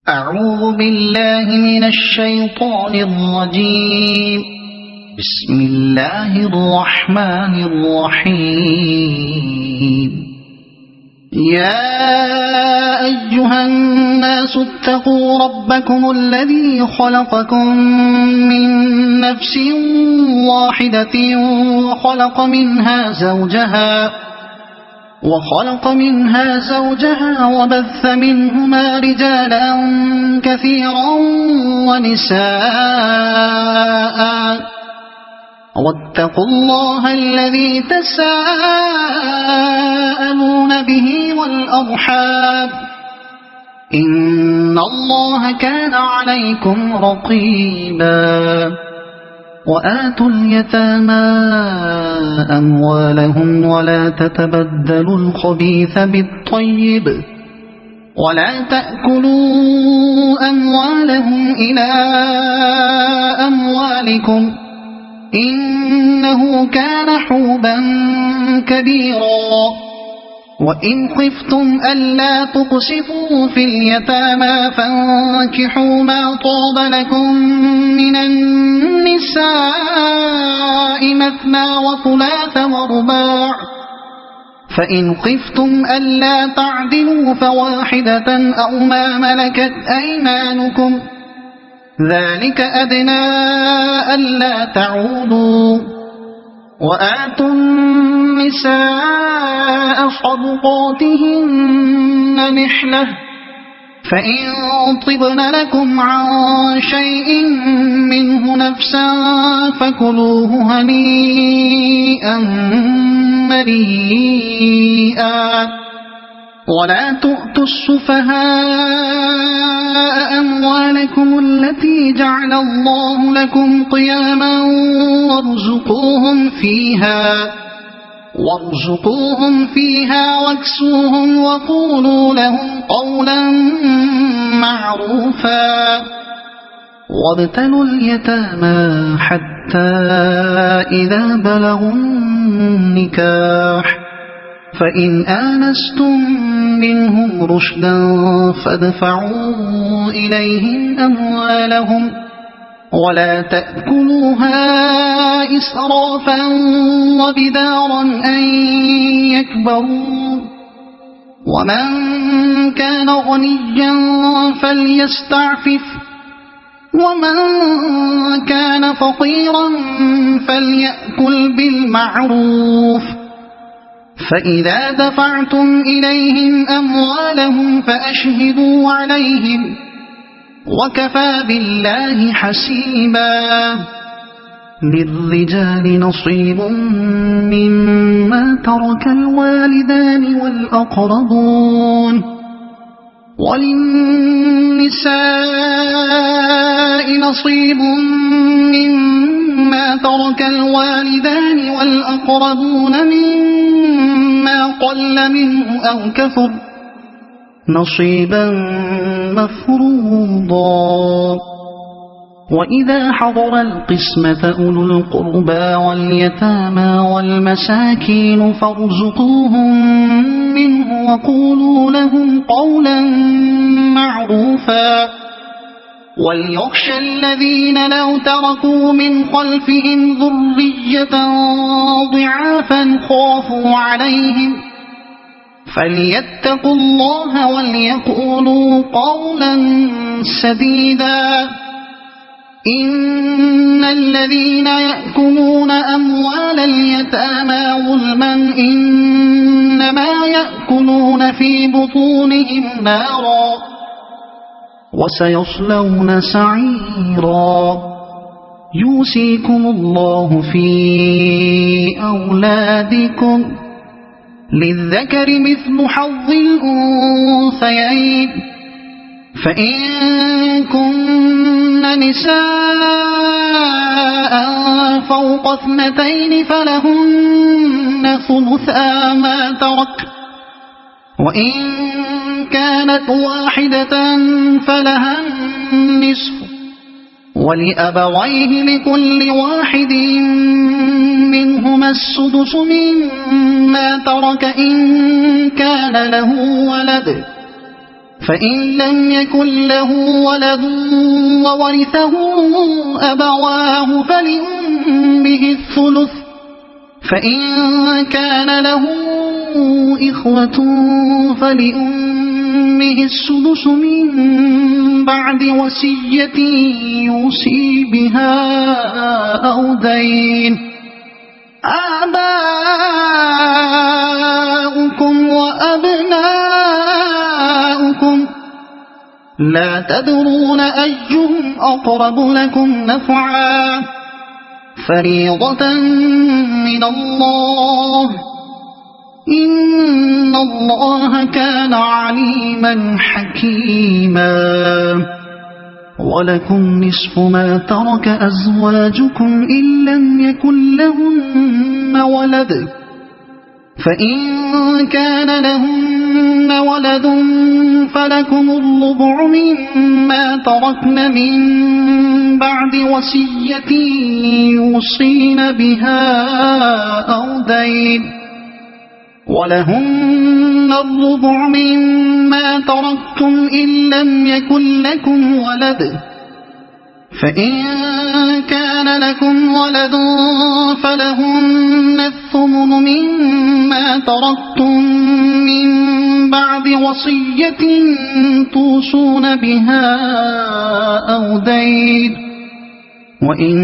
أعوذ بالله من الشيطان الرجيم. بسم الله الرحمن الرحيم. يا أيها الناس اتقوا ربكم الذي خلقكم من نفس واحدة وخلق منها زوجها وبث منهما رجالا كثيرا ونساء واتقوا الله الذي تساءلون به والأرحام إن الله كان عليكم رقيبا. وآتوا اليتامى أموالهم ولا تتبدلوا الخبيث بالطيب ولا تأكلوا أموالهم إلى أموالكم إنه كان حوبا كبيرا. وإن خفتم ألا تقسطوا في اليتامى فانكحوا ما طاب لكم من النساء مثنى وثلاث ورباع، فإن خفتم ألا تعدلوا فواحدة أو ما ملكت أيمانكم ذلك أدنى ألا تعودوا. وآتوا النساء صدقاتهن نحلة فإن طبن لكم عن شيء منه نفسا فكلوه هنيئا مريئا. ولا تؤتوا السفهاء أموالكم التي جعل الله لكم قياما وارزقوهم فيها واكسوهم وقولوا لهم قولا معروفا. وابتلوا اليتامى حتى إذا بلغوا النكاح فإن آنستم منهم رشدا فادفعوا إليهم أموالهم ولا تأكلوها إسرافا وبدارا أن يكبروا. ومن كان غنيا فليستعفف ومن كان فقيرا فليأكل بالمعروف. فإذا دفعتم إليهم أموالهم فأشهدوا عليهم وكفى بالله حسيبا. للرجال نصيب مما ترك الوالدان والأقربون وللنساء نصيب مما ترك الوالدان والأقربون مما قل منه أو كثر نصيبا مفروضا. وإذا حضر القسمة أولو القربى واليتامى والمساكين فارزقوهم منه وقولوا لهم قولا معروفا. وليخشى الذين لو تركوا من خلفهم ذرية ضعافا خافوا عليهم فليتقوا الله وليقولوا قولا سديدا. إن الذين يأكلون أموال اليتامى ظلما إنما يأكلون في بطونهم نارا وسيصلون سعيرا. يوصيكم الله في أولادكم للذكر مثل حظ الأنثيين فإن كن نساء فوق 2 فلهن ثلثا ما ترك وإن كانت واحدة فلها النصف ولأبويه لكل واحد منهما السدس مما ترك إن كان له ولد فإن لم يكن له ولد وورثه أبواه فلأمه الثلث، فإن كان له إخوة فلأمه السدس من بعد وصية يوصي بها أو دين. آباؤكم وأبناؤكم لا تدرون أيهم أقرب لكم نفعا، فريضة من الله، إن الله كان عليما حكيما. ولكم نصف ما ترك أزواجكم إن لم يكن لهن ولد، فإن كان لهن ولد فلكم الربع مما تركن من بعد وصية يوصين بها أو دين، ولهن الربع مما تركتم إن لم يكن لكم ولد، فإن كان لكم ولد فلهن الثمن مما تركتم من بعد وصية توصون بها أو دين. وإن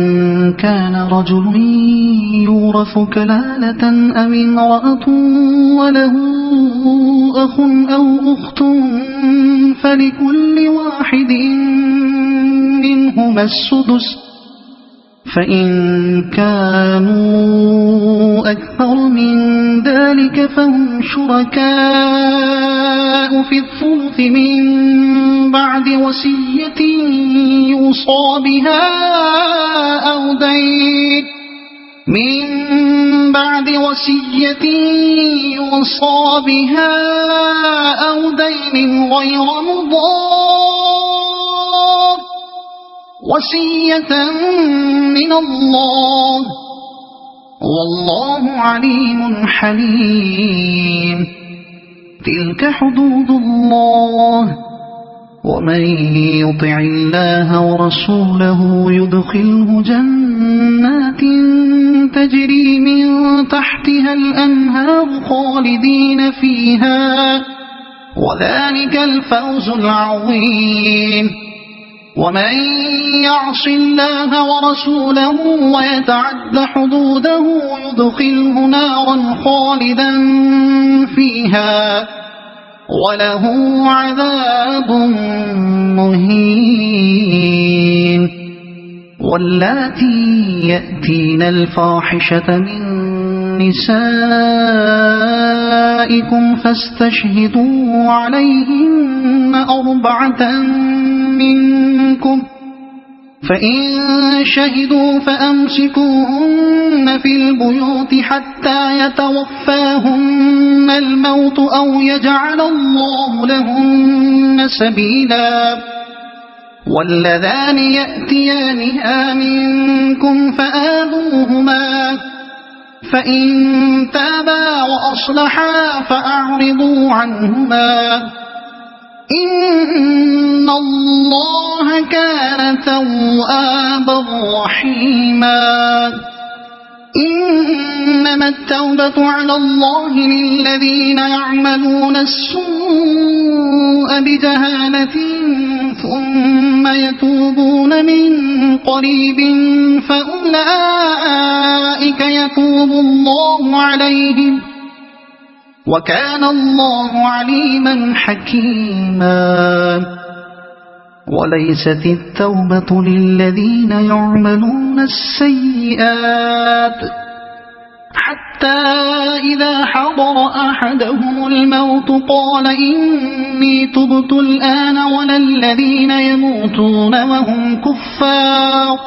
كان رجل يورث كلالة أو امرأة وله أخ أو أخت فلكل واحد منهما السدس، فإن كانوا أكثر من ذلك فهم شركاء في الثلث من بعد وصية يوصى بها أو دين، من بعد وصية يوصى بها أو دين غير مضار، وصية من الله، والله عليم حليم. تلك حدود الله، ومن يطع الله ورسوله يدخله جنات تجري من تحتها الأنهار خالدين فيها، وذلك الفوز العظيم. ومن يعص الله ورسوله ويتعد حدوده يدخله نارا خالدا فيها، وله عذاب مهين. واللاتي يأتين الفاحشة من نسائكم فاستشهدوا عليهن 4 منكم، فإن شهدوا فأمسكوهن في البيوت حتى يتوفاهن الموت أو يجعل الله لهن سبيلا. واللذان يأتيانها منكم فآذوهما، فإن تابا وأصلحا فأعرضوا عنهما، إن الله كان توابا رحيما. إنما التوبة على الله للذين يعملون السوء بجهالة ثم يتوبون من قريب فأولئك يتوب الله عليهم، وكان الله عليما حكيما. وليست التوبة للذين يعملون السيئات حتى إذا حضر أحدهم الموت قال إني تبت الآن، ولا الذين يموتون وهم كفار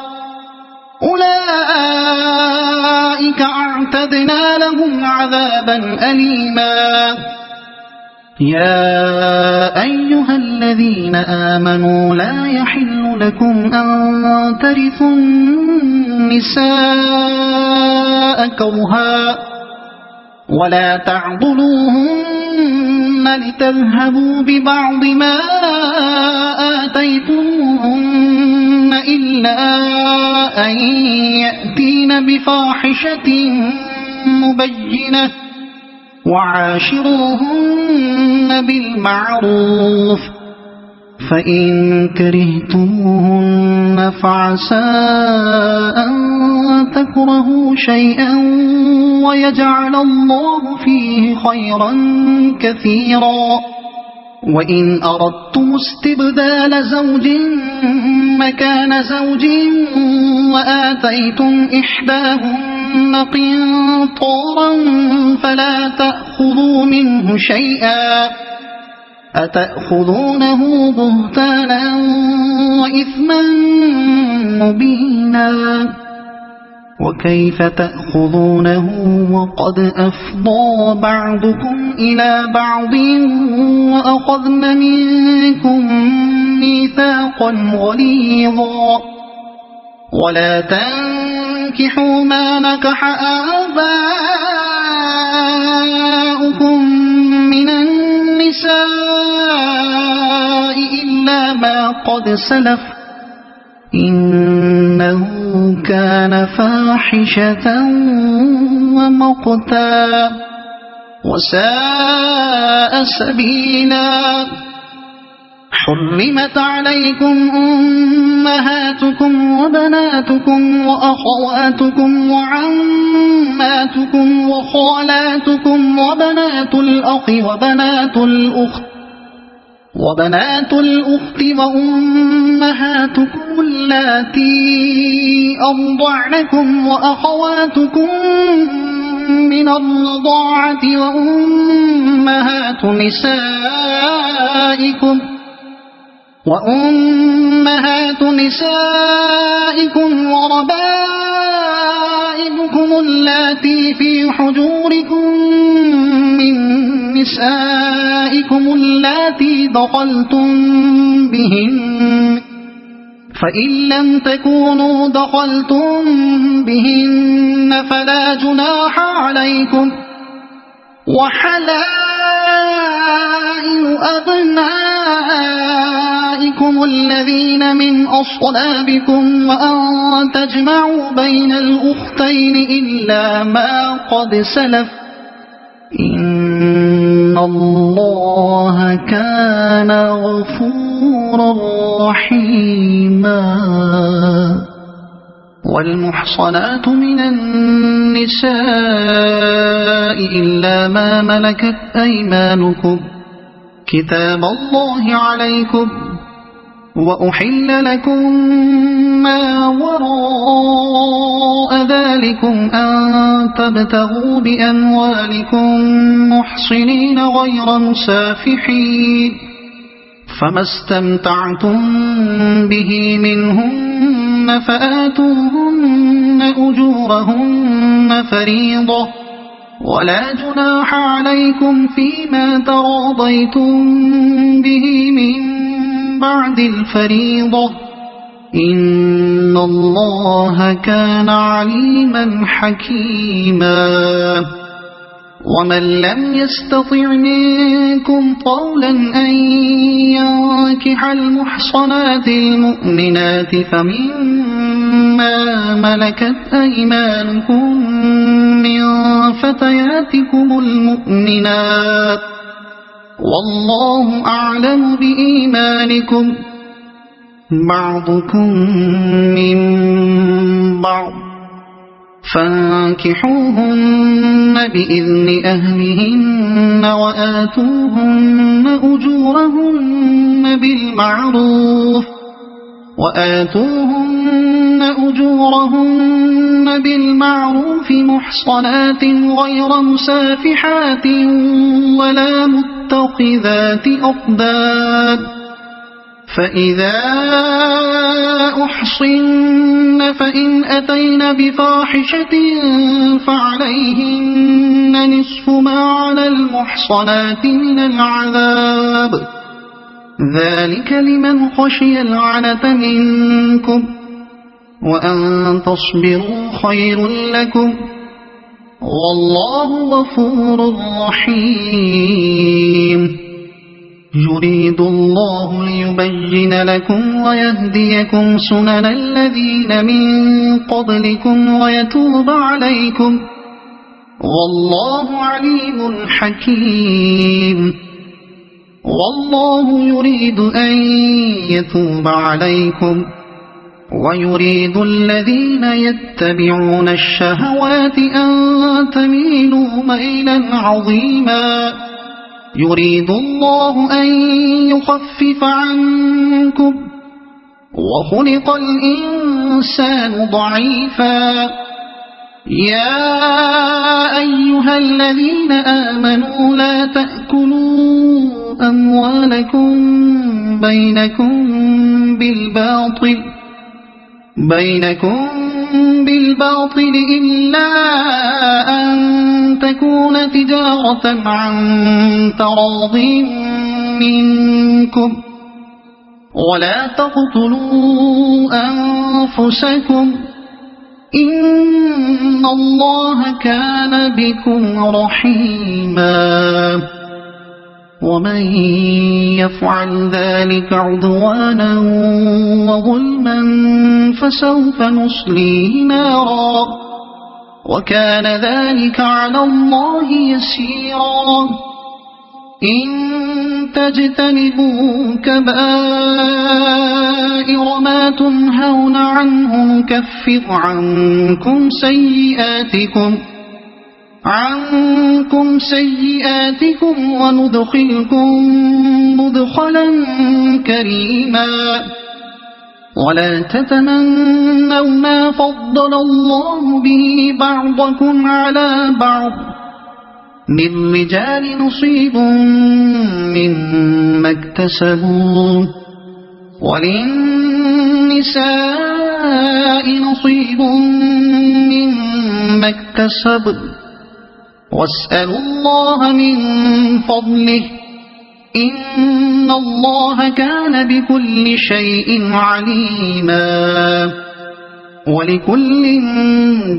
أولئك أعتدنا لهم عذابا أليما. يا أيها الذين آمنوا لا يحل لكم أن ترثوا النساء كرها ولا تعضلوهن لتذهبوا ببعض ما آتيتموهن إلا أن يأتين بفاحشة مبينة وعاشروهن بالمعروف فإن كرهتموهن فعسى أن تكرهوا شيئا ويجعل الله فيه خيرا كثيرا وإن أردتم استبدال زوج مكان زوج وآتيتم إحداهن قنطارا فلا تأخذوا منه شيئا أتأخذونه بهتانا وإثما مبينا وكيف تأخذونه وقد أفضى بعضكم إلى بعض وأخذن منكم ميثاقا غليظا ولا تنكحوا ما نكح آباؤكم من النساء إلا ما قد سلف إنه كان فاحشة ومقتا وساء سبيلا حرمت عليكم أمهاتكم وبناتكم وأخواتكم وعماتكم وخالاتكم وبنات الأخ وبنات الأخت وأمهاتكم اللاتي أرضعنكم وأخواتكم من الرضاعة وأمهات نسائكم وربائبكم اللاتي في حجوركم من نسائكم اللاتي دخلتم بهن فإن لم تكونوا دخلتم بهن فلا جناح عليكم وحلائل أبنائكم الذين من أصلابكم وأن تجمعوا بين الأختين إلا ما قد سلف إن الله كان غفورا رحيما والمحصنات من النساء إلا ما ملكت أيمانكم كتاب الله عليكم وأحل لكم ما وراء ذلكم أن تبتغوا بأموالكم محصنين غير مسافحين فما استمتعتم به منهن فآتوهن أجورهن فريضة ولا جناح عليكم فيما تراضيتم به من بعد الفريضة إن الله كان عليما حكيما ومن لم يستطع منكم طولا أن ينكح المحصنات المؤمنات فمما ملكت أيمانكم من فتياتكم المؤمنات والله أعلم بإيمانكم بعضكم من بعض فانكحوهن بإذن أهلهن وآتوهن أجورهن بالمعروف محصنات غير مسافحات ولا متخذات أخدان فإذا أحصن فإن أتين بفاحشة فعليهن نصف ما على المحصنات من العذاب ذلك لمن خشي العنة منكم وأن تصبروا خير لكم والله غفور رحيم يريد الله ليبين لكم ويهديكم سنن الذين من قبلكم ويتوب عليكم والله عليم حكيم والله يريد أن يتوب عليكم ويريد الذين يتبعون الشهوات أن تميلوا ميلا عظيما يريد الله أن يخفف عنكم وخلق الإنسان ضعيفا يا أيها الذين آمنوا لا تأكلوا أموالكم بينكم بالباطل إلا أن تكون تجارة عن تراض منكم ولا تقتلوا أنفسكم إن الله كان بكم رحيما ومن يفعل ذلك عدوانا وظلما فسوف نصليه نارا وكان ذلك على الله يسيرا إن تجتنبوا كبائر ما تنهون عنه نكفر عنكم سيئاتكم وندخلكم مدخلا كريما ولا تتمنوا ما فضل الله به بعضكم على بعض للرجال نصيب مما اكتسبوا وللنساء نصيب مما اكتسبوا واسألوا الله من فضله إن الله كان بكل شيء عليما ولكل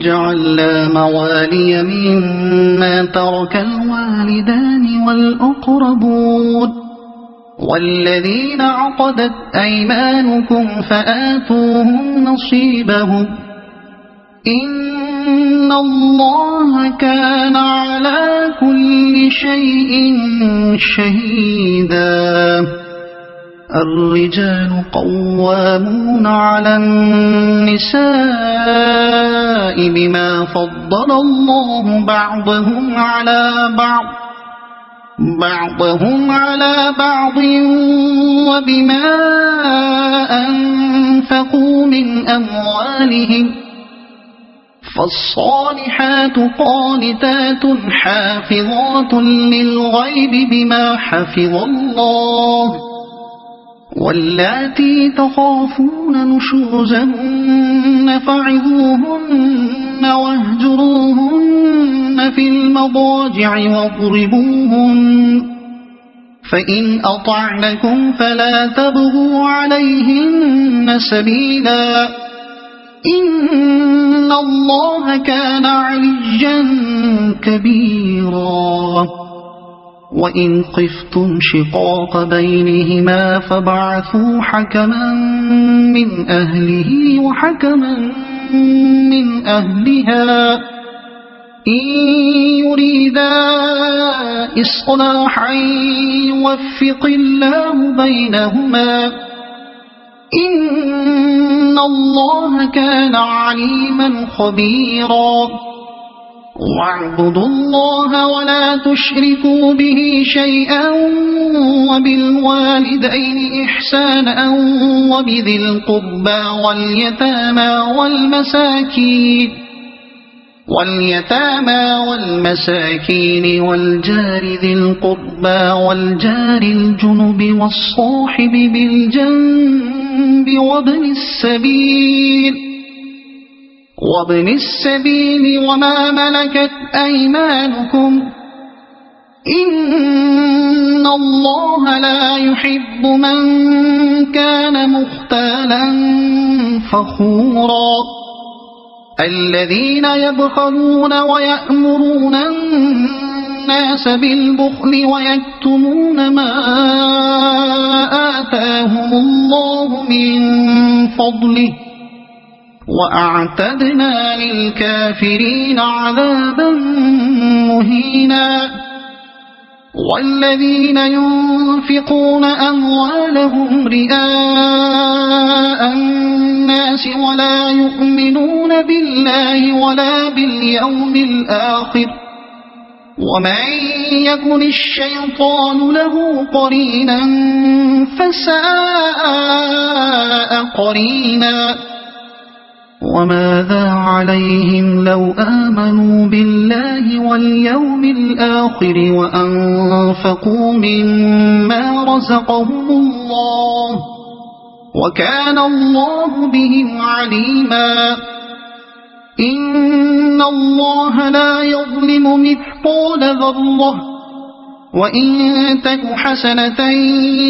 جعلنا موالي مما ترك الوالدان والأقربون والذين عقدت أيمانكم فآتوهم نصيبهم إن الله كان على كل شيء شهيدا الرجال قوامون على النساء بما فضل الله بعضهم على بعض وبما أنفقوا من أموالهم فالصالحات قانتات حافظات للغيب بما حفظ الله واللاتي تخافون نشوزهن فعظوهن واهجروهن في المضاجع واضربوهن فإن أطعنكم فلا تبغوا عليهن سبيلا إن الله كان عليا كبيرا وإن خفتم شقاق بينهما فبعثوا حكما من أهله وحكما من أهلها إن يريدا إصلاحا يوفق الله بينهما إن الله كان عليما خبيرا واعبدوا الله ولا تشركوا به شيئا وبالوالدين إحسانا وبذي القربى واليتامى والمساكين والجار ذي القربى والجار الجنب والصاحب بالجنب وابن السبيل وما ملكت أيمانكم إن الله لا يحب من كان مختالا فخورا الذين يبخلون ويأمرون الناس بالبخل ويكتمون ما آتاهم الله من فضله وأعتدنا للكافرين عذابا مهينا والذين ينفقون أموالهم رئاء الناس ولا يؤمنون بالله ولا باليوم الآخر ومن يكن الشيطان له قرينا فساء قرينا وماذا عليهم لو آمنوا بالله واليوم الآخر وأنفقوا مما رزقهم الله وكان الله بهم عليما إن الله لا يظلم مثقال ذرة وإن تك حسنة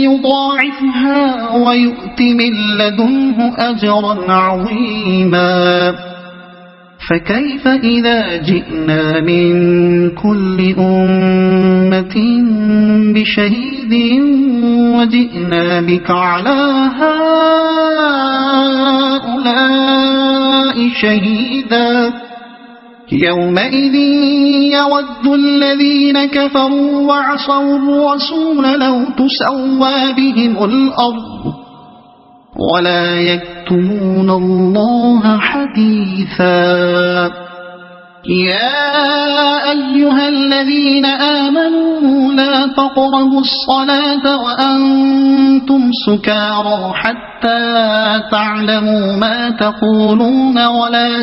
يضاعفها ويؤت من لدنه أجرا عظيما فكيف إذا جئنا من كل أمة بشهيد وجئنا بك على هؤلاء شهيدا يومئذ يود الذين كفروا وعصوا الرسول لو تسوى بهم الأرض ولا يكتمون الله حديثا يا أيها الذين آمنوا لا تقربوا الصلاة وأنتم سكارى حتى تعلموا ما تقولون ولا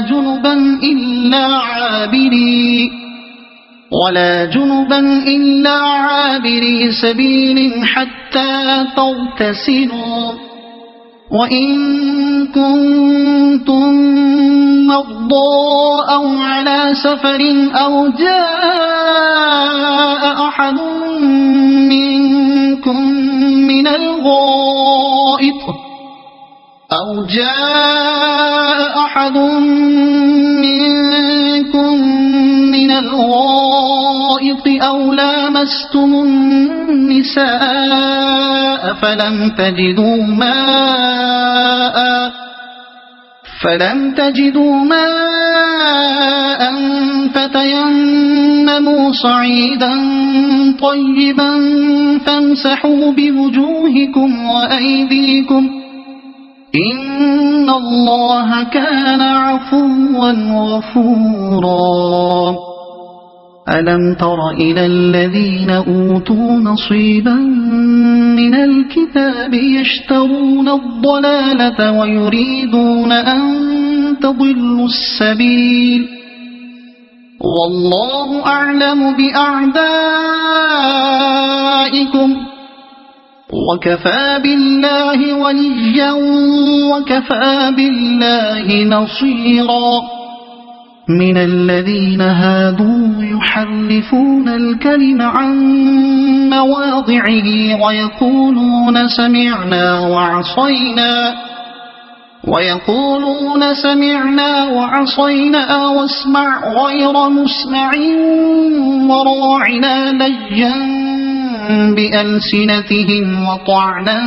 جنبا إلا عابري سبيل حتى تغتسلوا وإن كنتم مرضى أو على سفر أو جاء أحد منكم من الغائط أو لامستم النساء فلم تجدوا ماء فتيمموا صعيدا طيبا فامسحوا بوجوهكم وأيديكم إن الله كان عفوا غفورا ألم تر إلى الذين أوتوا نصيبا من الكتاب يشترون الضلالة ويريدون أن تضلوا السبيل والله أعلم بأعدائكم وكفى بالله وليا وكفى بالله نصيرا من الذين هادوا يحرفون الكلم عن مواضعه ويقولون سمعنا وعصينا واسمع غير مسمع وراعنا ليا بألسنتهم وطعنا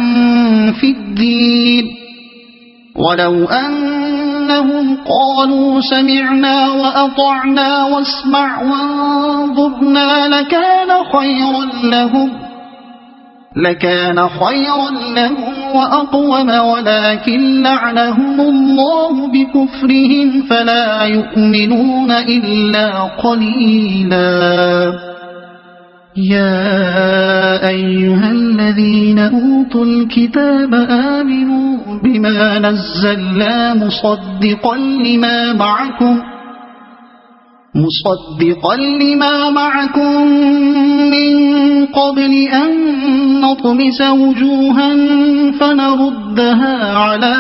في الدين ولو أنهم قالوا سمعنا وأطعنا واسمع وانظرنا لكان خيرا لهم وأقوم ولكن لعنهم الله بكفرهم فلا يؤمنون إلا قليلا يا أيها الذين أوتوا الكتاب آمنوا بما نزلنا مصدقا لما معكم من قبل أن نطمس وجوها فنردها على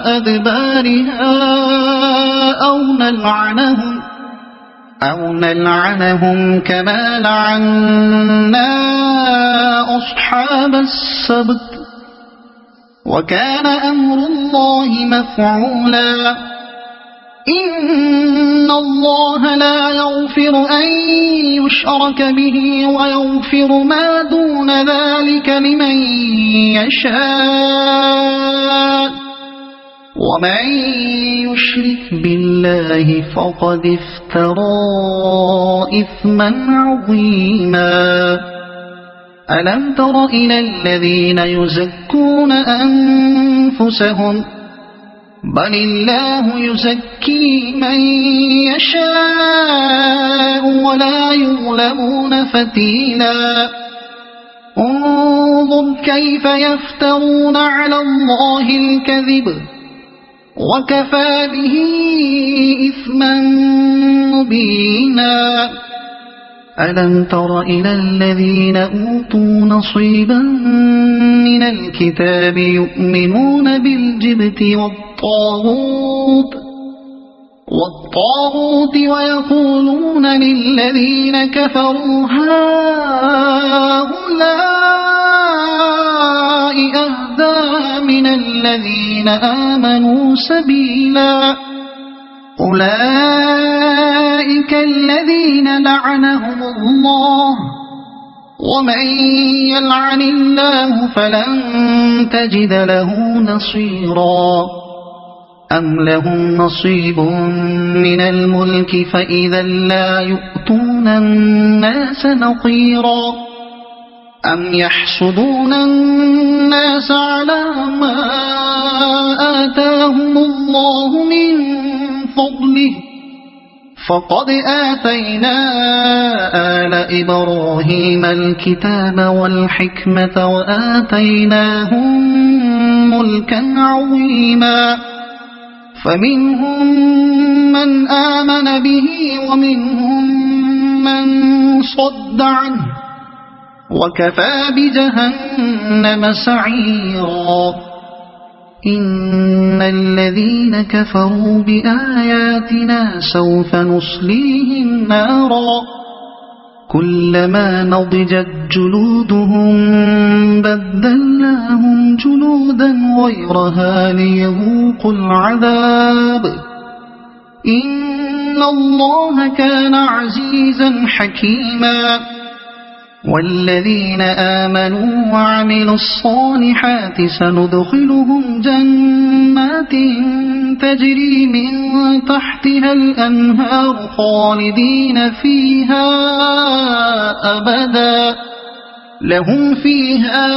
أدبارها أو نلعنهم كما لعنا أصحاب السبت وكان أمر الله مفعولا إن الله لا يغفر أن يشرك به ويغفر ما دون ذلك لمن يشاء ومن يشرك بالله فقد افترى إثما عظيما ألم تر إلى الذين يزكون أنفسهم بل الله يزكي من يشاء ولا يظلمون فتيلا انظر كيف يفترون على الله الكذب وكفى به إثما مبينا ألم تر إلى الذين أوتوا نصيبا من الكتاب يؤمنون بالجبت والطاغوت ويقولون للذين كفروا هؤلاء أهدى من الذين آمنوا سبيلا أولئك الذين لعنهم الله ومن يلعن الله فلن تجد له نصيرا أم لهم نصيب من الملك فإذا لا يؤتون الناس نقيرا أم يحسدون الناس على ما آتاهم الله من فضله فقد آتينا آل إبراهيم الكتاب والحكمة وآتيناهم ملكا عظيما فمنهم من آمن به ومنهم من صد عنه وكفى بجهنم سعيرا إن الذين كفروا بآياتنا سوف نصليهم نارا كلما نضجت جلودهم بدلناهم جلودا غيرها ليذوقوا العذاب إن الله كان عزيزا حكيما والذين آمنوا وعملوا الصالحات سندخلهم جنات تجري من تحتها الأنهار خالدين فيها أبدا لهم فيها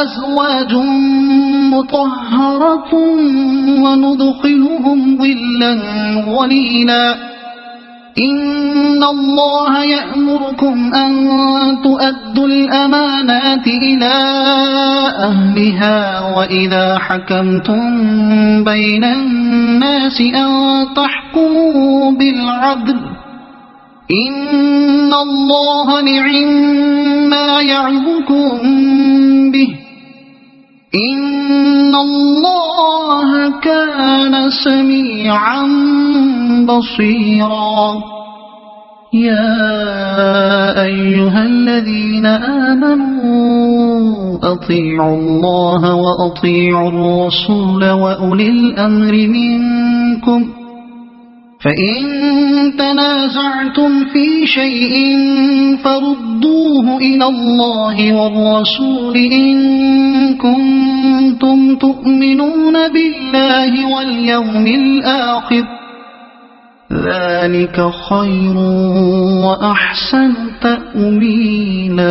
أزواج مطهرة وندخلهم ظلا ظليلا إن الله يأمركم أن تؤدوا الأمانات إلى أهلها وإذا حكمتم بين الناس أن تحكموا بالعدل إن الله نعما يعظكم به إن الله كان سميعا بصيرا يا أيها الذين آمنوا أطيعوا الله وأطيعوا الرسول وأولي الأمر منكم فإن تنازعتم في شيء فردوه إلى الله والرسول إن كنتم تؤمنون بالله واليوم الآخر ذلك خير وأحسن تأويلا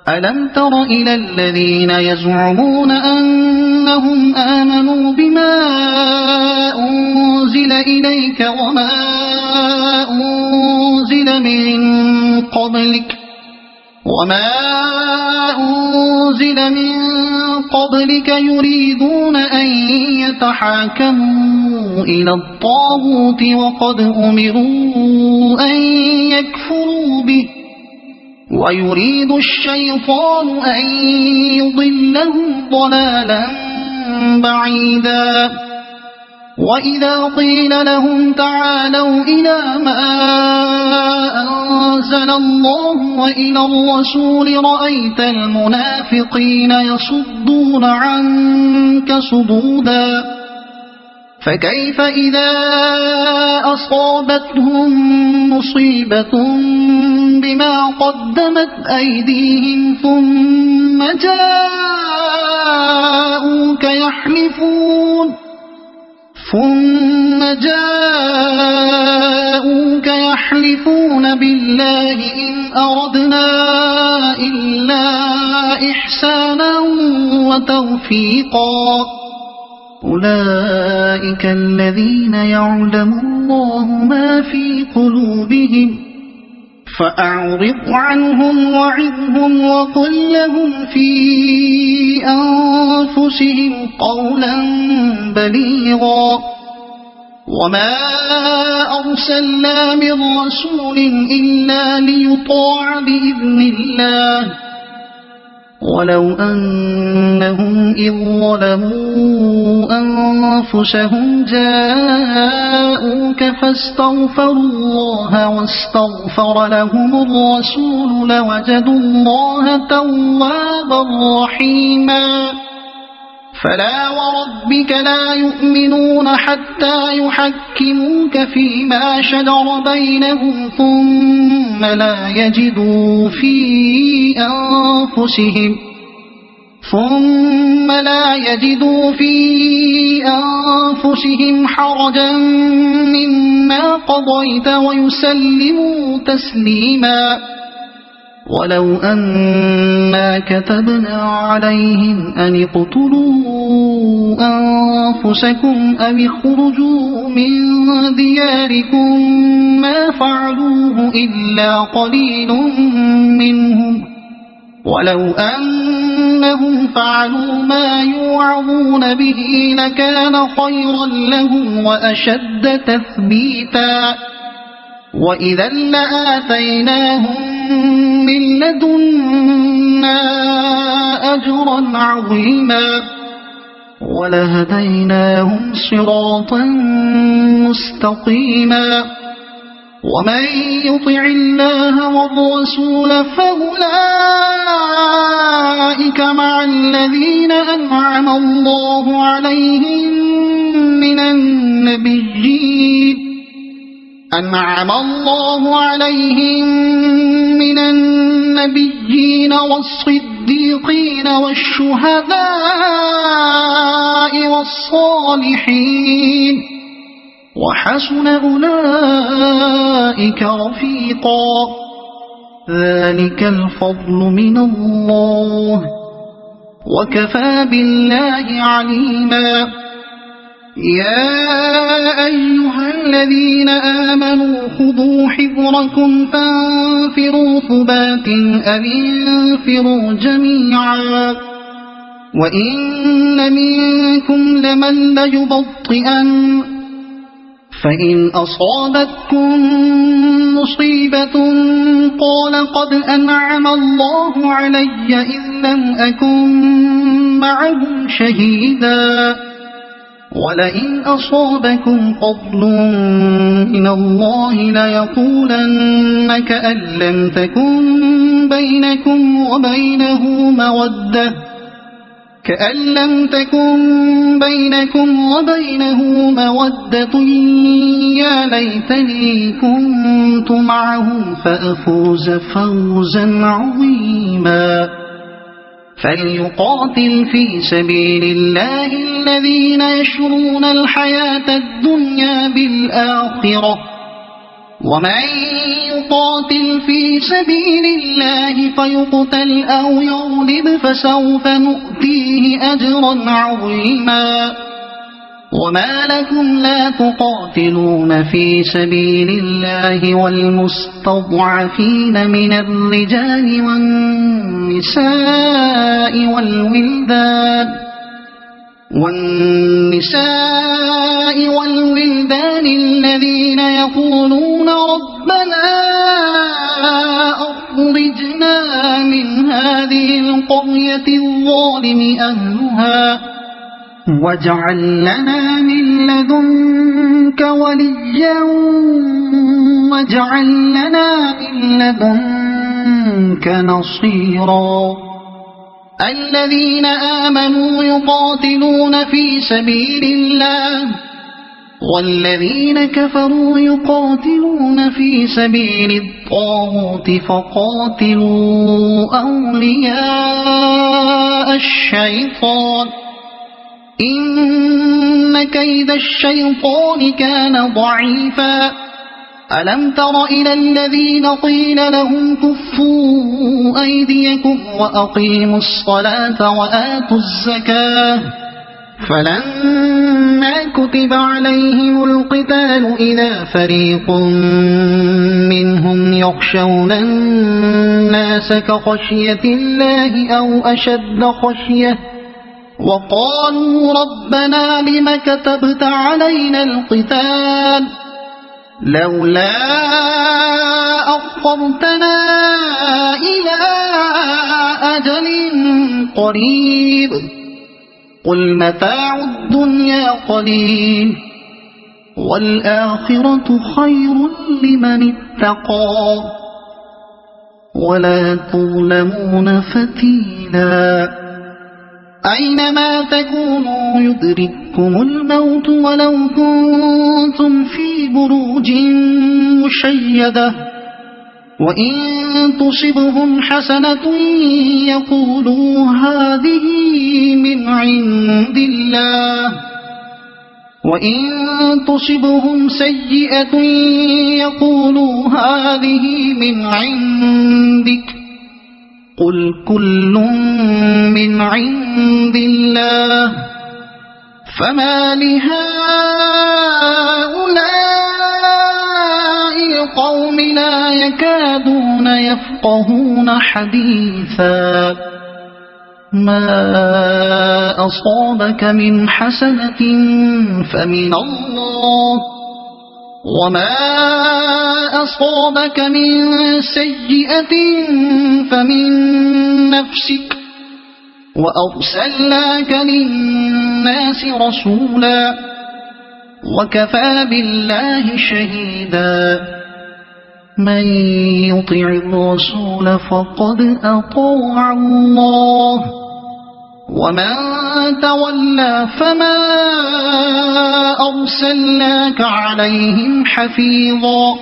ألم تر إلى الذين يزعمون أنهم آمنوا بما أنزل إليك وما أنزل من قبلك يريدون أن يتحاكموا إلى الطاغوت وقد أمروا أن يكفروا به ويريد الشيطان أن يضلهم ضلالا بعيدا وإذا قيل لهم تعالوا إلى ما أنزل الله وإلى الرسول رأيت المنافقين يصدون عنك صدودا فكيف إذا أصابتهم مصيبة بما قدمت أيديهم ثم جاءوك يحلفون بالله إن أردنا إلا إحسانا وتوفيقا أولئك الذين يعلم الله ما في قلوبهم فأعرض عنهم وعظهم وقل لهم في أنفسهم قولا بليغا وما أرسلنا من رسول إلا ليطاع بإذن الله ولو أنهم إذ ظلموا أنفسهم جاءوك فاستغفروا الله واستغفر لهم الرسول لوجدوا الله توابا رحيما فلا وربك لا يؤمنون حتى يحكموك فيما شجر بينهم ثم لا يجدوا في أنفسهم حرجا مما قضيت ويسلموا تسليما ولو أنا كتبنا عليهم أن اقتلوا أنفسكم أو اخرجوا من دياركم ما فعلوه إلا قليل منهم ولو أنهم فعلوا ما يوعظون به لكان خيرا لهم وأشد تثبيتا وإذا لآتيناهم من لدنا أجرا عظيما ولهديناهم صراطا مستقيما ومن يطع الله والرسول فأولئك مع الذين أنعم الله عليهم من النبيين والصديقين والشهداء والصالحين وحسن أولئك رفيقا ذلك الفضل من الله وكفى بالله عليما يا أيها الذين آمنوا خذوا حذركم فانفروا ثبات أو انفروا جميعا وإن منكم لمن ليبطئن فإن أصابتكم مصيبة قال قد أنعم الله علي إذ لم أكن معهم شهيدا ولئن أصابكم فضل من الله ليقولن كأن لم تكن بينكم وبينه مودة يا ليتني كنت معهم فأفوز فوزا عظيما فليقاتل في سبيل الله الذين يشرون الحياة الدنيا بالآخرة ومن يقاتل في سبيل الله فيقتل أو يغلب فسوف نؤتيه أجرا عظيما وما لكم لا تقاتلون في سبيل الله والمستضعفين من الرجال والولدان الذين يقولون ربنا أخرجنا من هذه القرية الظالم أهلها واجعل لنا من لدنك وليا واجعل لنا من لدنك نصيرا الذين آمنوا يقاتلون في سبيل الله والذين كفروا يقاتلون في سبيل الطاغوت فقاتلوا أولياء الشيطان إن كيد الشيطان كان ضعيفا ألم تر إلى الذين قيل لهم كفوا أيديكم وأقيموا الصلاة وآتوا الزكاة فلما كتب عليهم القتال إذا فريق منهم يخشون الناس كخشية الله أو أشد خشية وقالوا ربنا لم كتبت علينا القتال لولا أخرتنا إلى أجل قريب قل متاع الدنيا قليل والآخرة خير لمن اتقى ولا تظلمون فتيلا أينما تكونوا يدرككم الموت ولو كنتم في بروج مشيدة وإن تصبهم حسنة يقولوا هذه من عند الله وإن تصبهم سيئة يقولوا هذه من عندك قل كل من عند الله فما لهؤلاء القوم لا يكادون يفقهون حديثا ما أصابك من حسنة فمن الله وما أصابك من سيئة فمن نفسك وأرسلناك للناس رسولا وكفى بالله شهيدا من يطع الرسول فقد أطاع الله ومن تولى فما أرسلناك عليهم حفيظا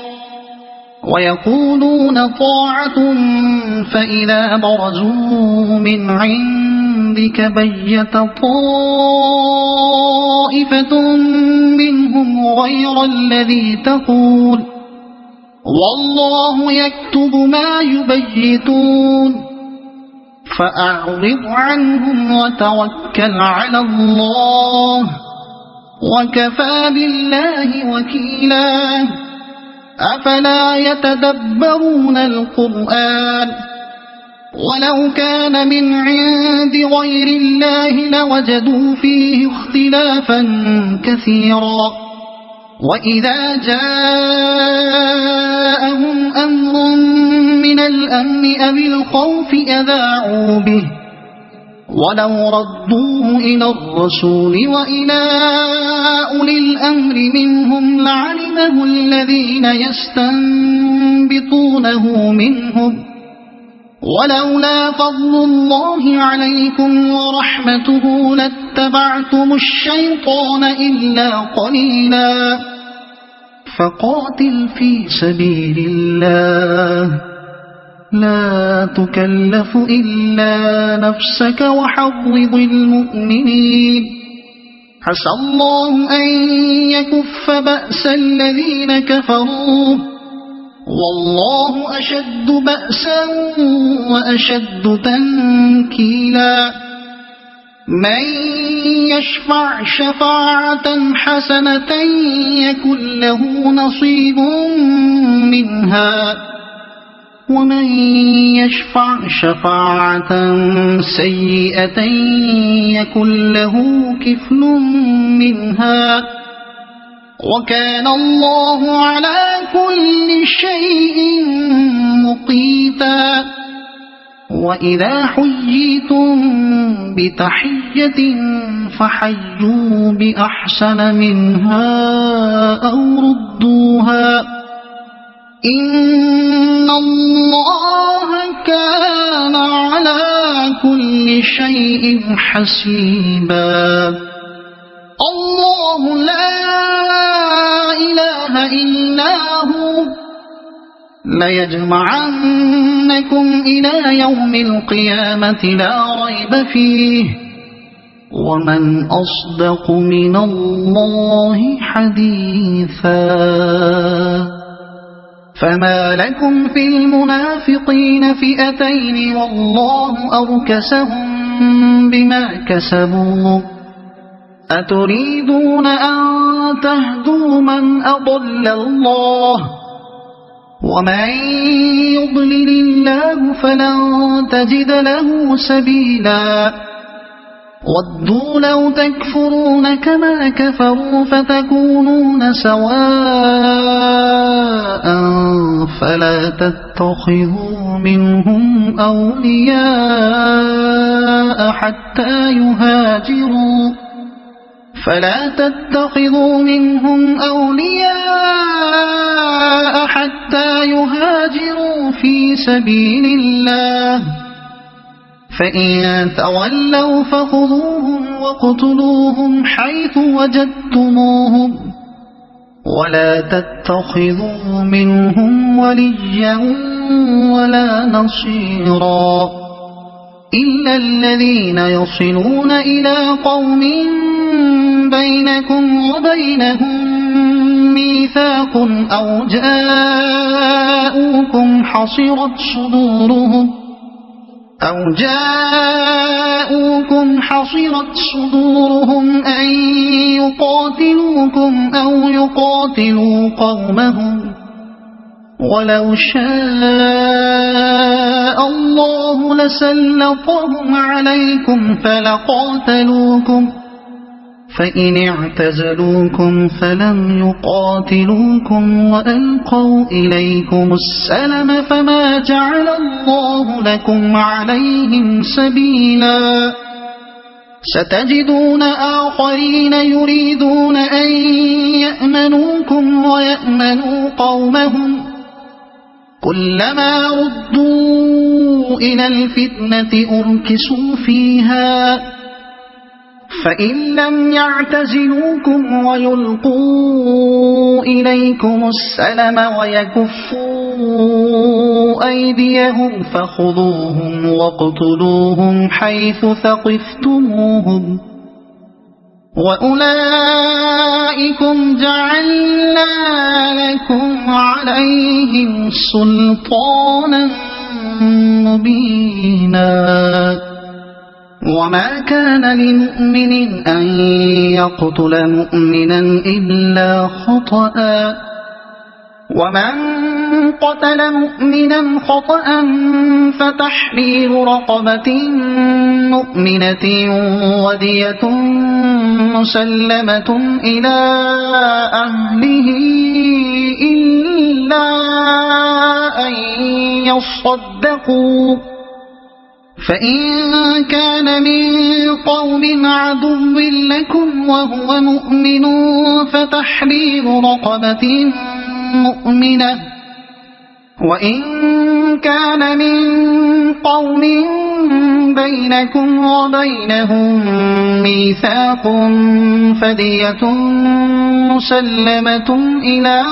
ويقولون طاعة فإذا برزوا من عندك بيت طائفة منهم غير الذي تقول والله يكتب ما يبيتون فأعرض عنهم وتوكل على الله وكفى بالله وكيلا أفلا يتدبرون القرآن ولو كان من عند غير الله لوجدوا فيه اختلافا كثيرا وإذا جاءهم أمر من الأمن أو الخوف أذاعوا به ولو ردوه إلى الرسول وإلى أولي الأمر منهم لعلمه الذين يستنبطونه منهم ولولا فضل الله عليكم ورحمته لاتبعتم الشيطان إلا قليلا فقاتل في سبيل الله لا تكلف إلا نفسك وحرض المؤمنين عسى الله أن يكف بأس الذين كفروا والله أشد بأسا وأشد تنكيلا من يشفع شفاعة حسنة يكن له نصيب منها ومن يشفع شفاعة سيئة يكن له كفل منها وكان الله على كل شيء مقيتا وإذا حييتم بتحية فحيوا بأحسن منها أو ردوها إن الله كان على كل شيء حسيبا الله لا إله إلا هو ليجمعنكم إلى يوم القيامة لا ريب فيه ومن أصدق من الله حديثا فما لكم في المنافقين فئتين والله أركسهم بما كسبوا أتريدون أن تهدوا من أضل الله ومن يضلل الله فلن تجد له سبيلا ودوا لو تكفرون كما كفروا فتكونون سواء فلا تتخذوا منهم أولياء حتى يهاجروا في سبيل الله فإن تولوا فخذوهم وقتلوهم حيث وجدتموهم ولا تتخذوا منهم وليا ولا نصيرا إلا الذين يصلون إلى قوم بينكم وبينهم ميثاق أو جاءوكم حصرت صدورهم أن يقاتلوكم أو يقاتلوا قومهم ولو شاء الله لسلطهم عليكم فلقاتلوكم فإن اعتزلوكم فلم يقاتلوكم وألقوا إليكم السلم فما جعل الله لكم عليهم سبيلا ستجدون آخرين يريدون أن يأمنوكم ويأمنوا قومهم كلما ردوا إلى الفتنة أركسوا فيها فإن لم يعتزلوكم ويلقوا إليكم السلم ويكفوا أيديهم فخذوهم واقتلوهم حيث ثقفتموهم وأولئكم جعلنا لكم عليهم سلطانا مبينا وما كان لمؤمن أن يقتل مؤمنا إلا خطأ ومن قتل مؤمنا خطأ فتحرير رقبة مؤمنة ودية مسلمة إلى أهله إلا أن يصدقوا فإن كان من قوم عدو لكم وهو مؤمن فتحرير رقبة مؤمنة وإن كان من قوم بينكم وبينهم ميثاق فدية مسلمة إلى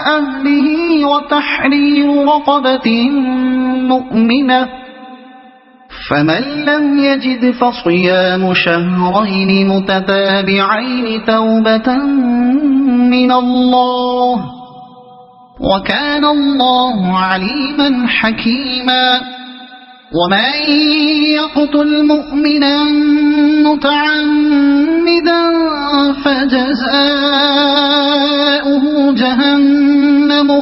أهله وتحرير رقبة مؤمنة فمن لم يجد فصيام شهرين متتابعين توبة من الله وكان الله عليما حكيما ومن يقتل مؤمنا متعمدا فجزاؤه جهنم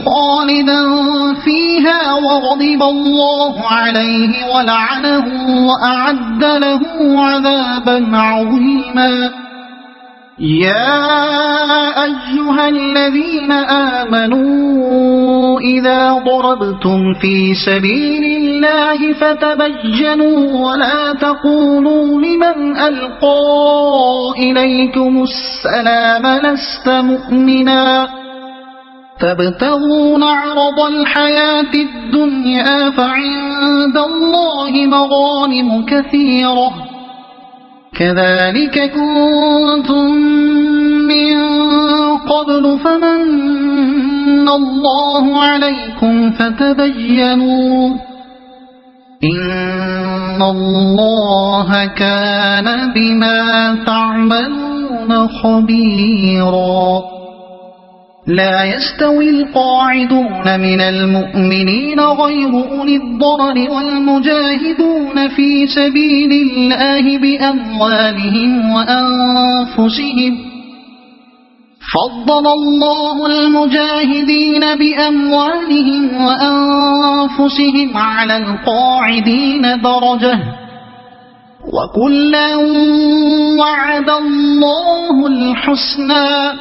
خالدا فيها وغضب الله عليه ولعنه وأعد له عذابا عظيما يا أيها الذين آمنوا إذا ضربتم في سبيل الله فتبينوا ولا تقولوا لمن ألقى إليكم السلام لست مؤمنا تبتغون عرض الحياة الدنيا فعند الله مغانم كثيرة كذلك كنتم من قبل فمن الله عليكم فتبينوا إن الله كان بما تعملون خبيرا لا يستوي القاعدون من المؤمنين غير أولي الضرر والمجاهدون في سبيل الله بأموالهم وأنفسهم فضل الله المجاهدين بأموالهم وأنفسهم على القاعدين درجة وكلا وعد الله الحسنى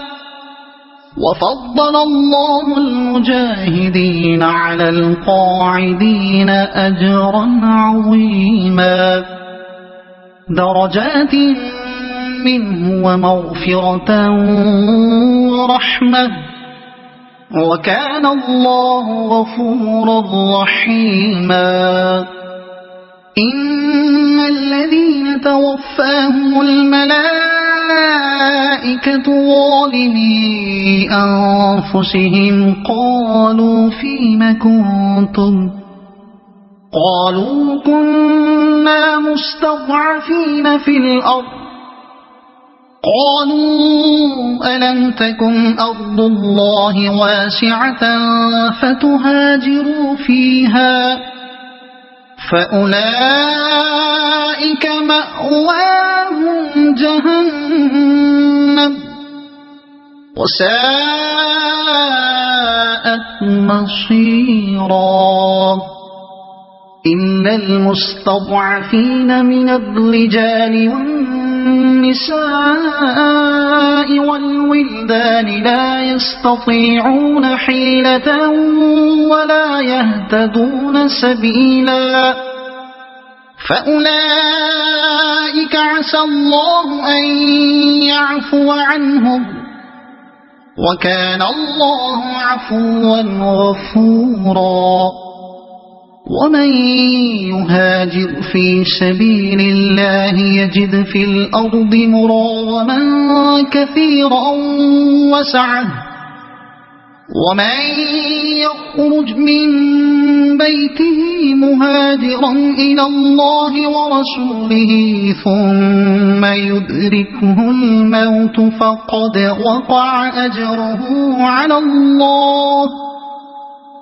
وفضل الله المجاهدين على القاعدين أجرا عظيما درجات منه ومغفرة ورحمة وكان الله غفورا رحيما إن الذين توفاهم الملائكة ظالمي أنفسهم قالوا فيم كنتم قالوا كنا مستضعفين في الأرض قالوا ألم تكن أرض الله واسعة فتهاجروا فيها فأولئك مأواهم جهنم وساءت مصيرا إلا المستضعفين من الرجال والنساء والولدان لا يستطيعون حيلة ولا يهتدون سبيلا فأولئك عسى الله أن يعفو عنهم وكان الله عفوا غفورا ومن يهاجر في سبيل الله يجد في الأرض مراغما كثيرا وسعة ومن يخرج من بيته مهاجرا إلى الله ورسوله ثم يدركه الموت فقد وقع أجره على الله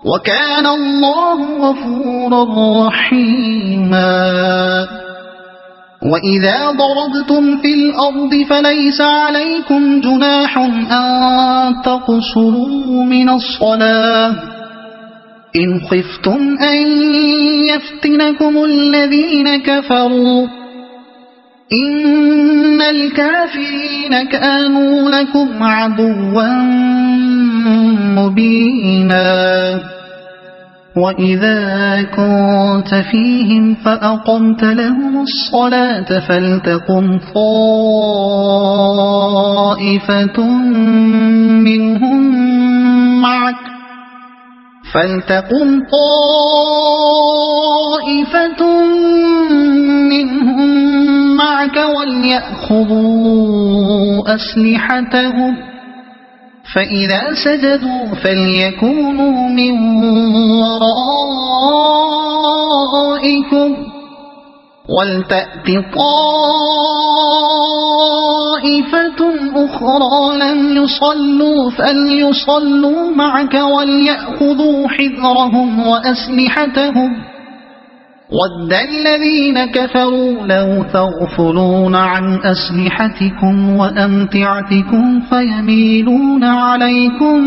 وكان الله غفورا رحيما وإذا ضربتم في الأرض فليس عليكم جناح أن تقصروا من الصلاة إن خفتم أن يفتنكم الذين كفروا إن الكافرين كانوا لكم عدوا مبينا وإذا كنت فيهم فأقمت لهم الصلاة فلتقم طائفة منهم معك وليأخذوا أسلحتهم فإذا سجدوا فليكونوا من ورائكم ولتأت طائفة أخرى لم يصلوا فليصلوا معك وليأخذوا حذرهم وأسلحتهم ود الذين كفروا لو تغفلون عن أسلحتكم وأمتعتكم فيميلون عليكم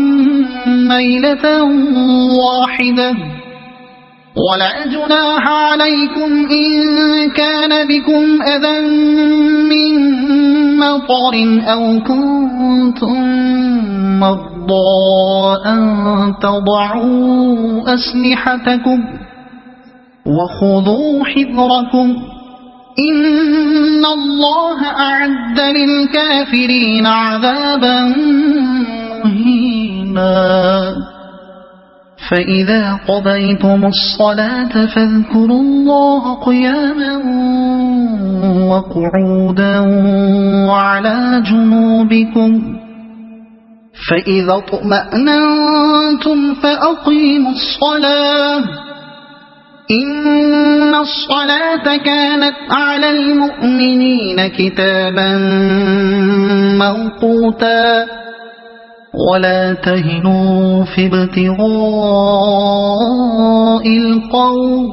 ميلة واحدة ولا جناح عليكم إن كان بكم أذى من مطر أو كنتم مرضى أن تضعوا أسلحتكم وخذوا حذركم إن الله أعد للكافرين عذابا مهينا الله. فإذا قضيتم الصلاة فاذكروا الله قياما وقعودا وعلى جنوبكم، فإذا اطمأننتم فأقيموا الصلاة، إن الصلاة كانت على المؤمنين كتابا موقوتا. ولا تهنوا في ابتغاء القوم،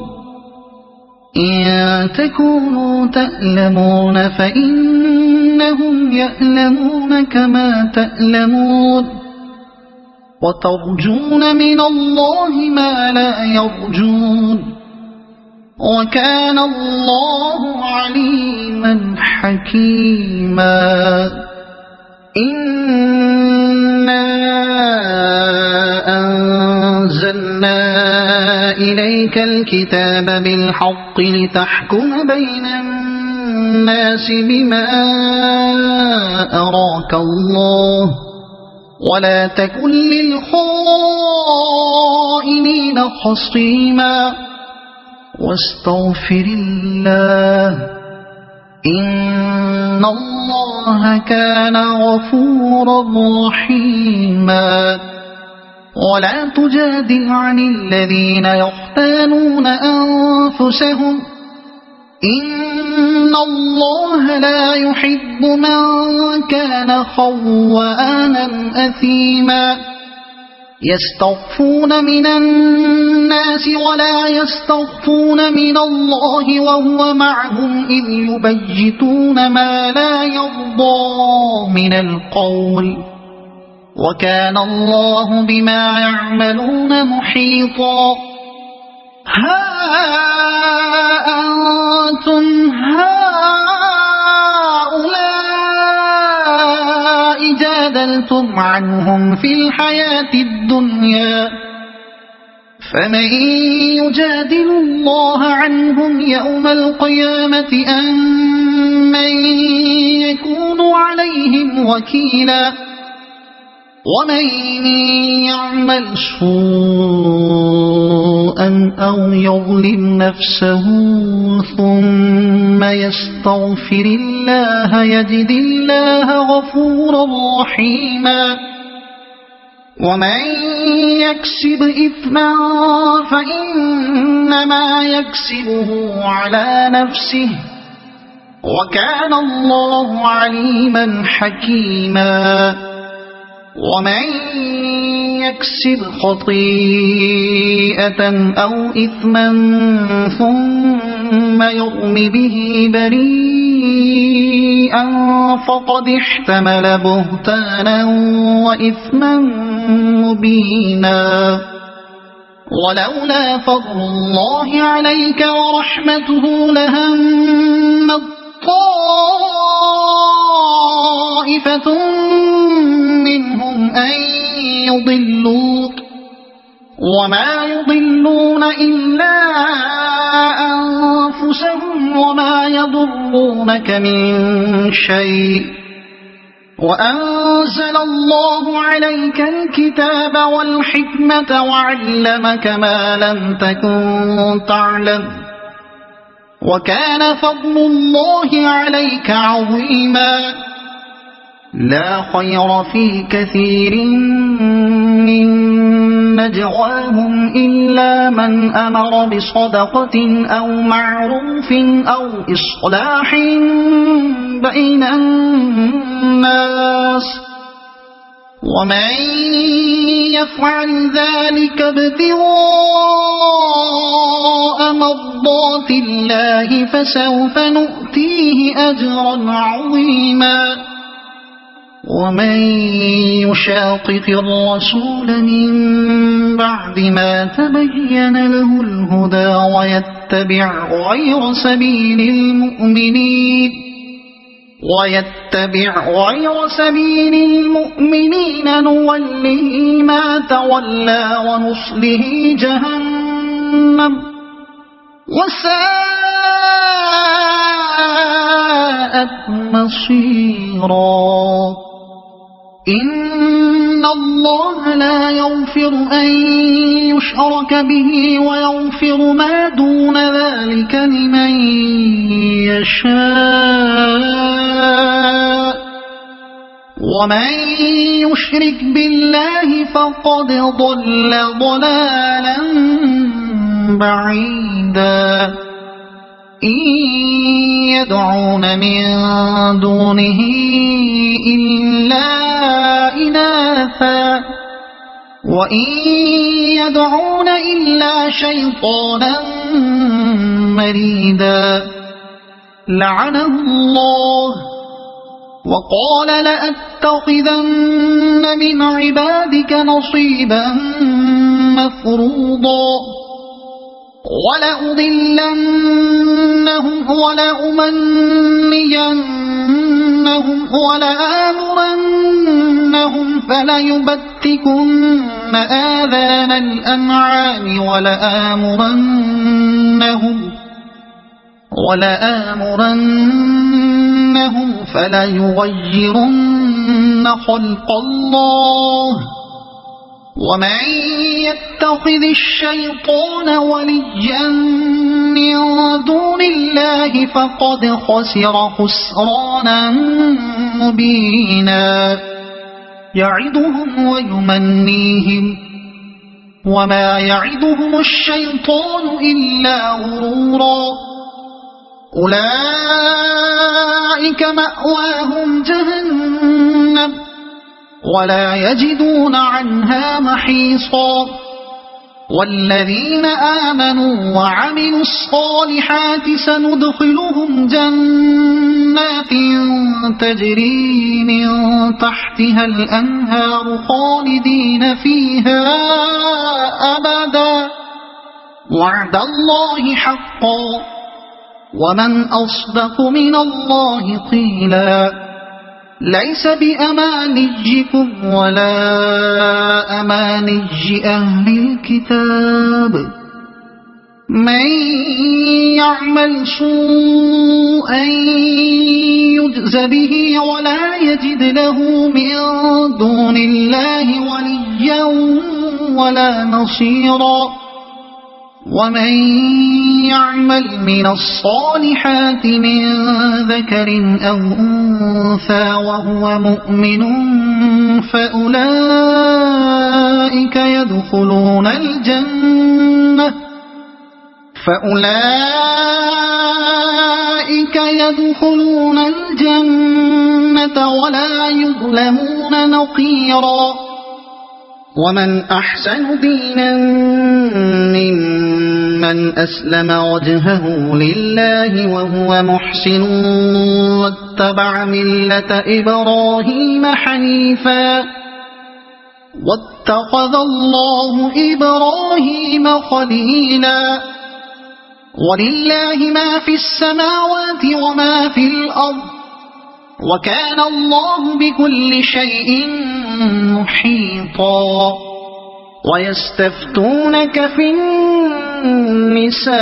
إن تكونوا تألمون فإنهم يألمون كما تألمون، وترجون من الله ما لا يرجون، وكان الله عليما حكيما. إنا أنزلنا إليك الكتاب بالحق لتحكم بين الناس بما أراك الله، ولا تكن للخائنين خصيما، واستغفر الله، إن الله كان غفورا رحيما. ولا تجادل عن الذين يختانون أنفسهم، إن الله لا يحب من كان خوانا أثيما. يستخفون من الناس ولا يستخفون من الله وهو معهم إذ يبيتون ما لا يرضى من القول، وكان الله بما يعملون محيطا. ها أنتم هؤلاء جادلتم عنهم في الحياة الدنيا، فمن يجادل الله عنهم يوم القيامة أم من يكون عليهم وكيلا. ومن يعمل سوءا أو يظلم نفسه ثم يستغفر الله يجد الله غفورا رحيما. ومن يكسب إثما فإنما يكسبه على نفسه، وكان الله عليما حكيما. ومن يكسب خطيئة أو إثما ثم يرم به بريئا فقد احتمل بهتانا وإثما مبينا. ولولا فضل الله عليك ورحمته لهم طائفة منهم أن يضلوك، وما يضلون إلا أنفسهم وما يضرونك من شيء. وأنزل الله عليك الكتاب والحكمة وعلمك ما لم تكن تعلم، وكان فضل الله عليك عظيما. لا خير في كثير من نجواهم إلا من أمر بصدقة أو معروف أو إصلاح بين الناس، ومن يفعل ذلك ابتغاء مرضات الله فسوف نؤتيه أجرا عظيما. ومن يشاقق الرسول من بعد ما تبين له الهدى ويتبع غير سبيل المؤمنين نوله ما تولى ونصله جهنم وساءت مصيرا. إن الله لا يغفر أن يشرك به ويغفر ما دون ذلك لمن يشاء ومن يشرك بالله فقد ضل ضلالا بعيدا إن يدعون من دونه إلا إناثا وإن يدعون إلا شيطانا مريدا لعنه الله وقال لأتخذن من عبادك نصيبا مفروضا ولأضلنهم ولأمنينهم ولآمرنهم فليبتكن آذان الأنعام ولآمرنهم فليغيرن خلق الله ومن يتخذ الشيطان وليا من دون الله فقد خسر خسرانا مبينا يعدهم ويمنيهم وما يعدهم الشيطان إلا غرورا أولئك مأواهم جهنم ولا يجدون عنها محيصا والذين آمنوا وعملوا الصالحات سندخلهم جنات تجري من تحتها الأنهار خالدين فيها أبدا وعد الله حقا ومن أصدق من الله قيلا ليس بأمانيكم ولا أماني أهل الكتاب من يعمل سوءا يجز به ولا يجد له من دون الله وليا ولا نصيرا ومن يعمل من الصالحات من ذكر أو أنثى وهو مؤمن فأولئك يدخلون الجنة ولا يظلمون نقيرا ومن أحسن دينا ممن أسلم وجهه لله وهو محسن واتبع ملة إبراهيم حنيفا واتخذ الله إبراهيم خليلا ولله ما في السماوات وما في الأرض وكان الله بكل شيء محيطا ويستفتونك في النساء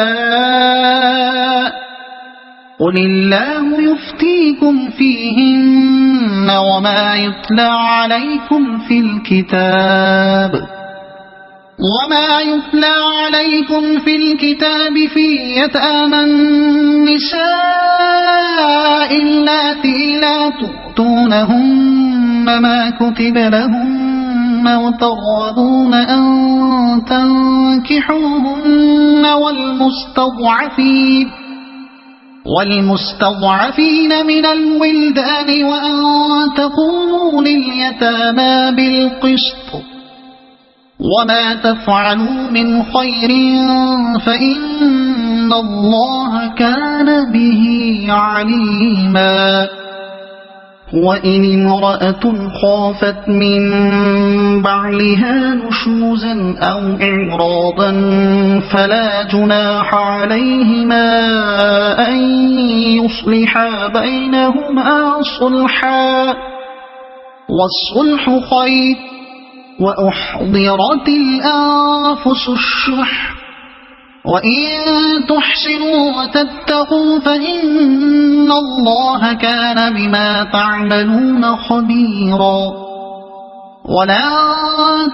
قل الله يفتيكم فيهن وما يتلى عليكم في الكتاب في يتامى النساء اللاتي لا تؤتونهن ما كتب لهن وترغبون أن تنكحوهن والمستضعفين من الولدان وأن تقوموا لليتامى بالقسط وما تفعلوا من خير فإن الله كان به عليما وإن امرأة خافت من بعلها نشوزا أو إعراضا فلا جناح عليهما أن يصلحا بينهما صلحا والصلح خير وأحضرت الأنفس الشح وإن تحسنوا وتتقوا فإن الله كان بما تعملون خبيرا ولا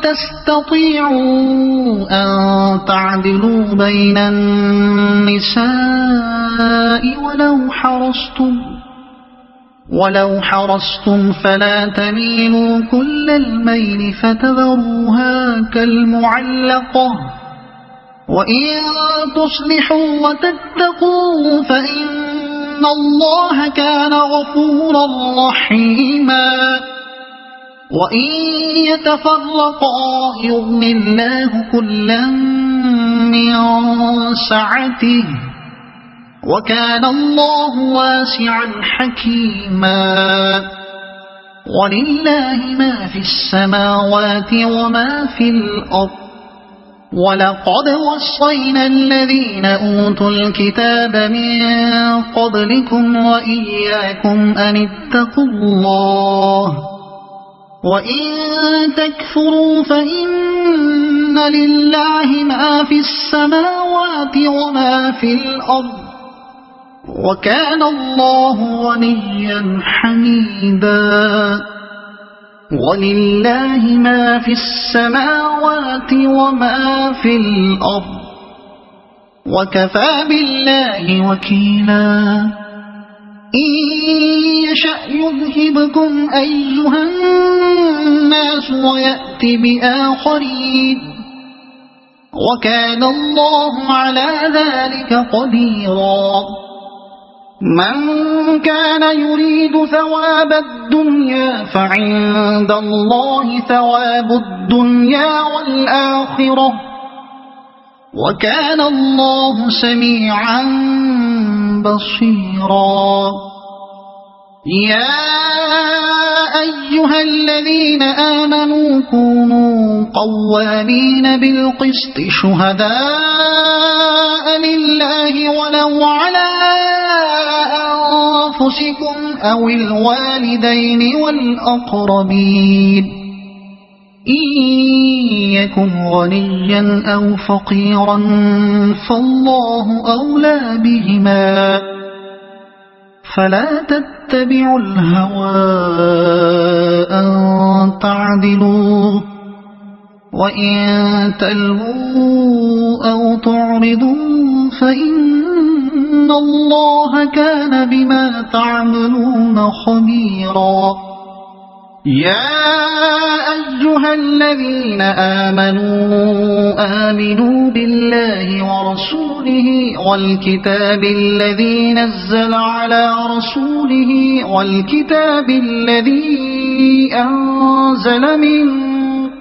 تستطيعوا أن تعدلوا بين النساء ولو حرصتم فلا تميلوا كل الميل فتذروها كالمعلقة وإن تصلحوا وتتقوا فإن الله كان غفورا رحيما وإن يتفرقا يغن الله كلا من سعته وكان الله واسعا حكيما ولله ما في السماوات وما في الأرض ولقد وصينا الذين أوتوا الكتاب من قبلكم وإياكم أن اتقوا الله وإن تكفروا فإن لله ما في السماوات وما في الأرض وكان الله غنيا حميدا ولله ما في السماوات وما في الأرض وكفى بالله وكيلا إن يشأ يذهبكم أيها الناس ويأتي بآخرين وكان الله على ذلك قديرا من كان يريد ثواب الدنيا فعند الله ثواب الدنيا والآخرة وكان الله سميعا بصيرا يا أيها الذين آمنوا كونوا قوامين بالقسط شهداء لله ولو على أنفسكم أو الوالدين والأقربين إن يكن غنيا أو فقيرا فالله أولى بهما فلا تتبعوا الهوى أن تعدلوا وإن تلووا أو تعرضوا فإن الله كان بما تعملون خبيرا يا أيها الذين آمنوا بالله ورسوله والكتاب الذي نزل على رسوله والكتاب الذي أنزل من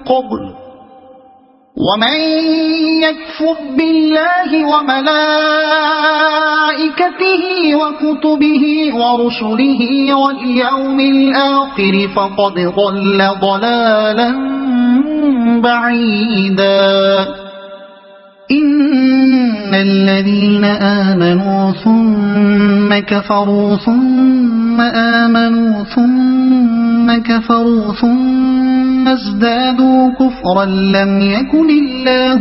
قبل ومن يكفر بالله وملائكته وكتبه ورسله واليوم الآخر فقد ضل ضلالا بعيدا إن الذين آمنوا ثم كفروا ثم آمنوا ثم كفروا ثم ازدادوا كفرا لم يكن الله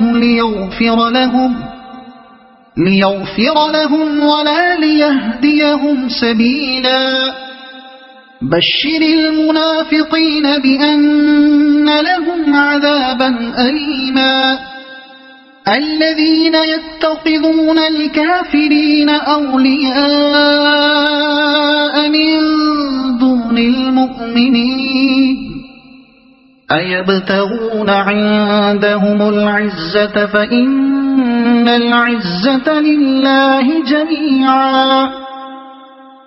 ليغفر لهم ولا ليهديهم سبيلا بشر المنافقين بأن لهم عذابا أليما الذين يتخذون الكافرين أولياء من دون المؤمنين أيبتغون عندهم العزة فإن العزة لله جميعا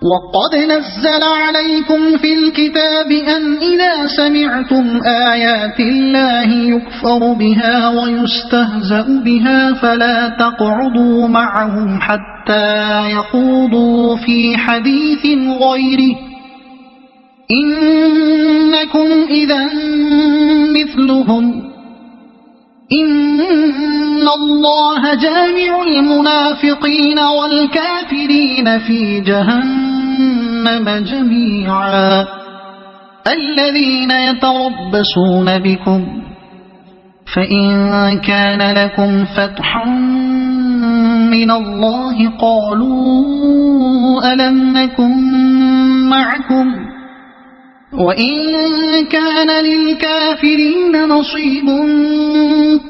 وقد نزل عليكم في الكتاب أن إذا سمعتم آيات الله يكفر بها ويستهزأ بها فلا تقعدوا معهم حتى يخوضوا في حديث غيره إنكم إذا مثلهم إن الله جامع المنافقين والكافرين في جهنم جميعا الذين يتربصون بكم فإن كان لكم فتح من الله قالوا ألم نكن معكم وإن كان للكافرين نصيب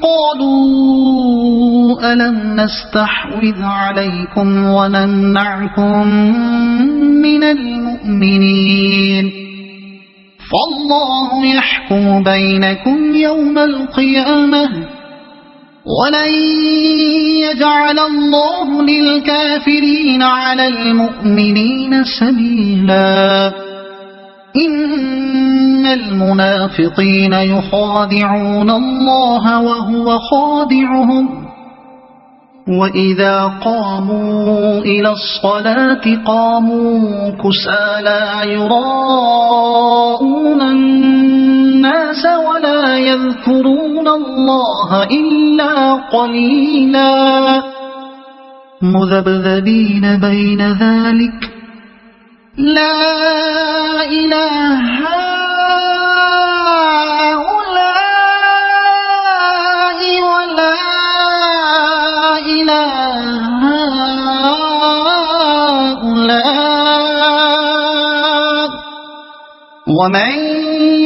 قالوا ألم نستحوذ عليكم ونمنعكم من المؤمنين فالله يحكم بينكم يوم القيامة ولن يجعل الله للكافرين على المؤمنين سبيلا إن المنافقين يخادعون الله وهو خادعهم وإذا قاموا إلى الصلاة قاموا كسالى يراءون الناس ولا يذكرون الله إلا قليلا مذبذبين بين ذلك لا إله هؤلاء ولا إله هؤلاء ومن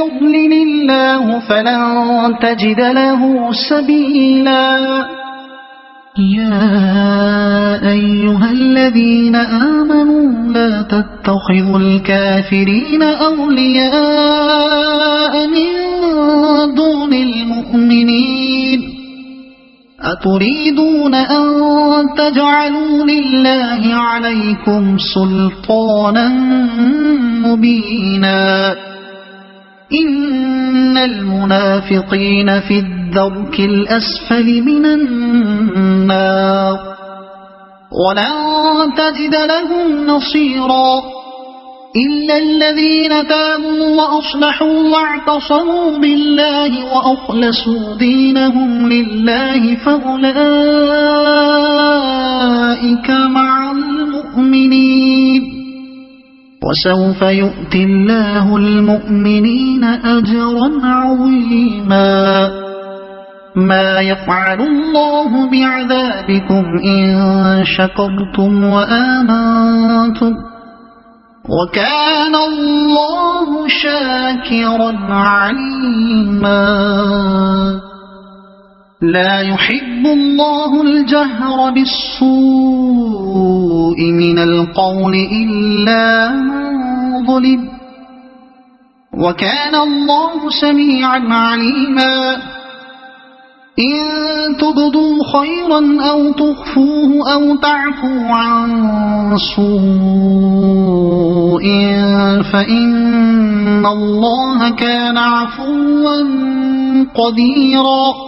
يضلل الله فلن تجد له سبيلا يا أيها الذين آمنوا لا تتخذوا الكافرين أولياء من دون المؤمنين أتريدون أن تجعلوا لله عليكم سلطانا مبينا إن المنافقين في الدرك الأسفل من النار ولن تجد لهم نصيرا إلا الذين تابوا وأصلحوا واعتصموا بالله وأخلصوا دينهم لله فأولئك مع المؤمنين وسوف يؤتي الله المؤمنين أجرا عظيما ما يفعل الله بعذابكم إن شكرتم وآمنتم وكان الله شاكرا عليما لا يحب الله الجهر بالسوء من القول إلا من ظلم وكان الله سميعا عليما إن تبدوا خيرا أو تخفوه أو تعفوا عن سوء فإن الله كان عفوا قديرا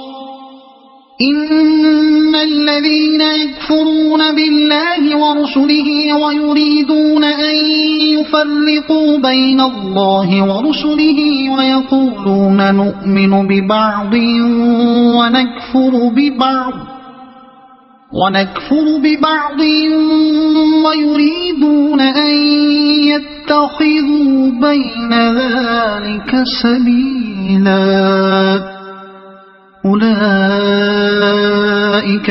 إن الذين يكفرون بالله ورسله ويريدون أن يفرقوا بين الله ورسله ويقولون نؤمن ببعض ونكفر ببعض ويريدون أن يتخذوا بين ذلك سبيلا أولئك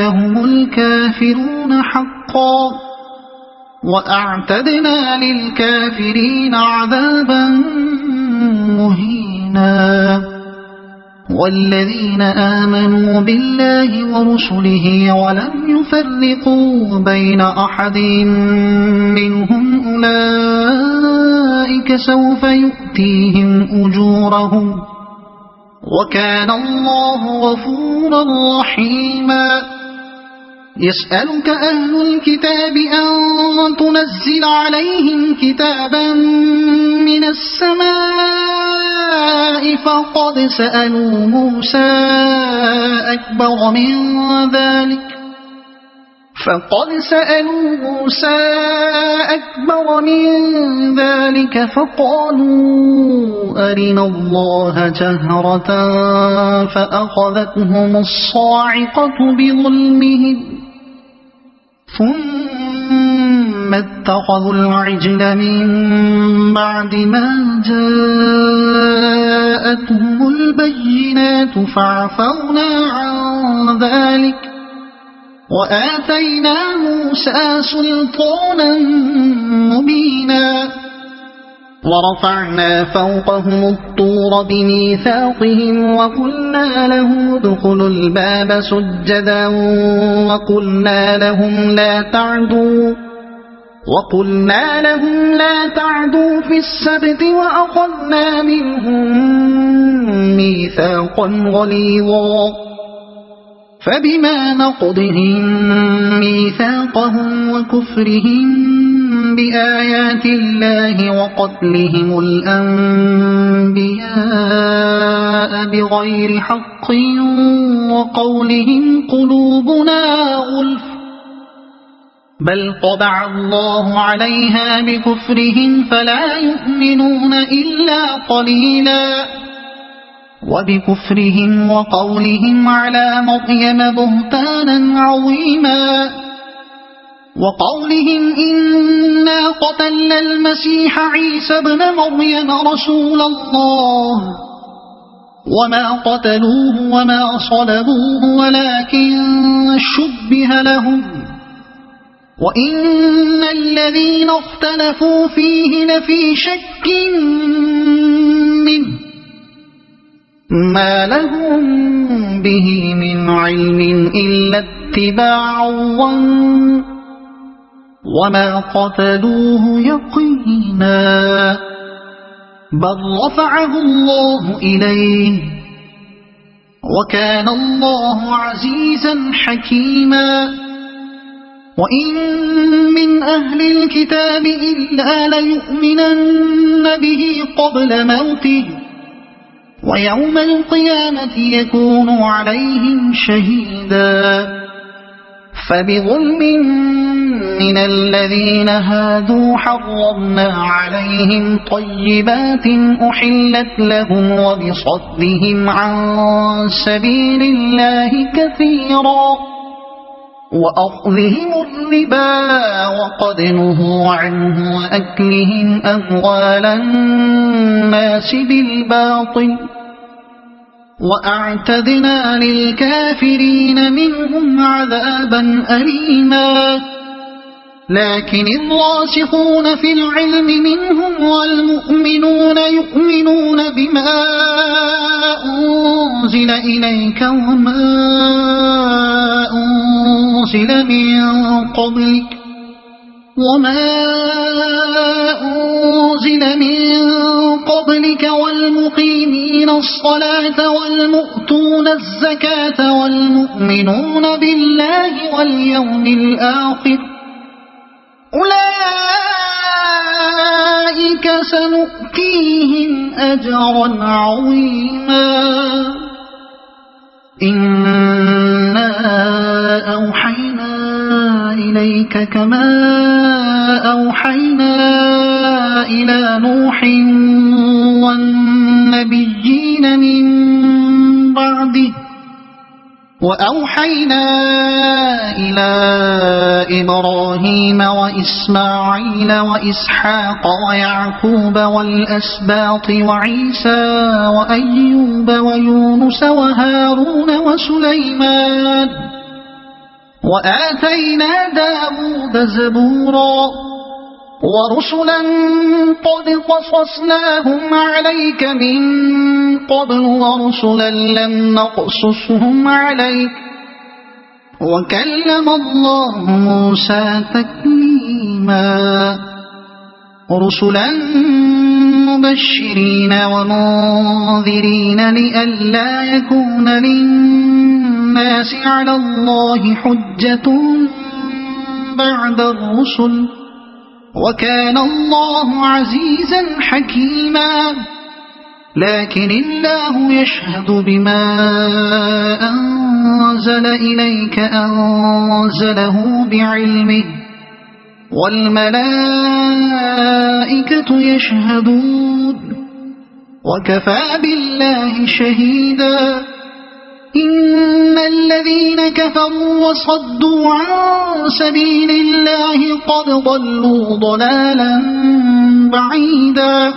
هم الكافرون حقا وأعتدنا للكافرين عذابا مهينا والذين آمنوا بالله ورسله ولم يفرقوا بين أحد منهم أولئك سوف يؤتيهم أجورهم وكان الله غفورا رحيما يسألك أهل الكتاب أن تنزل عليهم كتابا من السماء فقد سألوا موسى أكبر من ذلك فقالوا أرنا الله جهرة فأخذتهم الصاعقة بظلمهم ثم اتخذوا العجل من بعد ما جاءتهم البينات فعفونا عن ذلك وآتينا موسى سلطانا مبينا ورفعنا فوقهم الطور بميثاقهم وقلنا لهم ادخلوا الباب سجدا وقلنا لهم لا تعدوا في السبت وأخذنا منهم ميثاقا غليظا فبما نقضهم ميثاقهم وكفرهم بآيات الله وقتلهم الأنبياء بغير حق وقولهم قلوبنا غلف بل طبع الله عليها بكفرهم فلا يؤمنون إلا قليلا وبكفرهم وقولهم على مريم بهتانا عظيما وقولهم إنا قتلنا المسيح عيسى ابن مريم رسول الله وما قتلوه وما صلبوه ولكن شبه لهم وإن الذين اختلفوا فيه لفي شك منه ما لهم به من علم إلا اتباع الظن وما قتلوه يقينا بل رفعه الله إليه وكان الله عزيزا حكيما وإن من أهل الكتاب إلا ليؤمنن به قبل موته ويوم القيامة يكون عليهم شهيدا فبظلم من الذين هادوا حرمنا عليهم طيبات أحلت لهم وبصدهم عن سبيل الله كثيرا وأخذهم الربا وقد نهوا عنه وأكلهم أموال الناس بالباطل وأعتدنا للكافرين منهم عذابا أليما لكن الراسخون في العلم منهم والمؤمنون يؤمنون بما أنزل إليك وما أنزل من قبلك والمقيمين الصلاة والمؤتون الزكاة والمؤمنون بالله واليوم الآخر أولئك سنؤتيهم أجرا عظيما إنا أوحينا إليك كما أوحينا إلى نوح والنبيين من بعده وأوحينا إلى إبراهيم وإسماعيل وإسحاق ويعقوب والأسباط وعيسى وأيوب ويونس وهارون وسليمان وآتينا داود زبورا ورسلا قد قصصناهم عليك من قبل ورسلا لم نقصصهم عليك وكلم الله موسى تكليما رسلا مبشرين ومنذرين لئلا يكون للناس على الله حجة بعد الرسل وكان الله عزيزا حكيما لكن الله يشهد بما أنزل إليك أنزله بعلمه والملائكة يشهدون وكفى بالله شهيدا إن الذين كفروا وصدوا عن سبيل الله قد ضلوا ضلالا بعيدا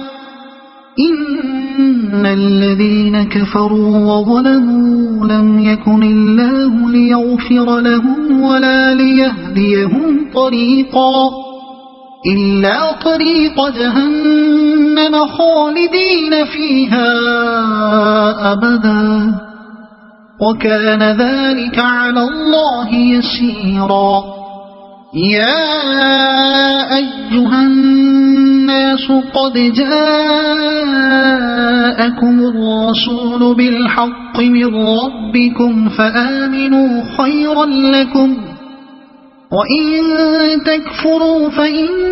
إن الذين كفروا وظلموا لم يكن الله ليغفر لهم ولا ليهديهم طريقا إلا طريق جهنم جهنم خالدين فيها أبدا وكان ذلك على الله يسيرا يا أيها الناس قد جاءكم الرسول بالحق من ربكم فآمنوا خيرا لكم وإن تكفروا فإن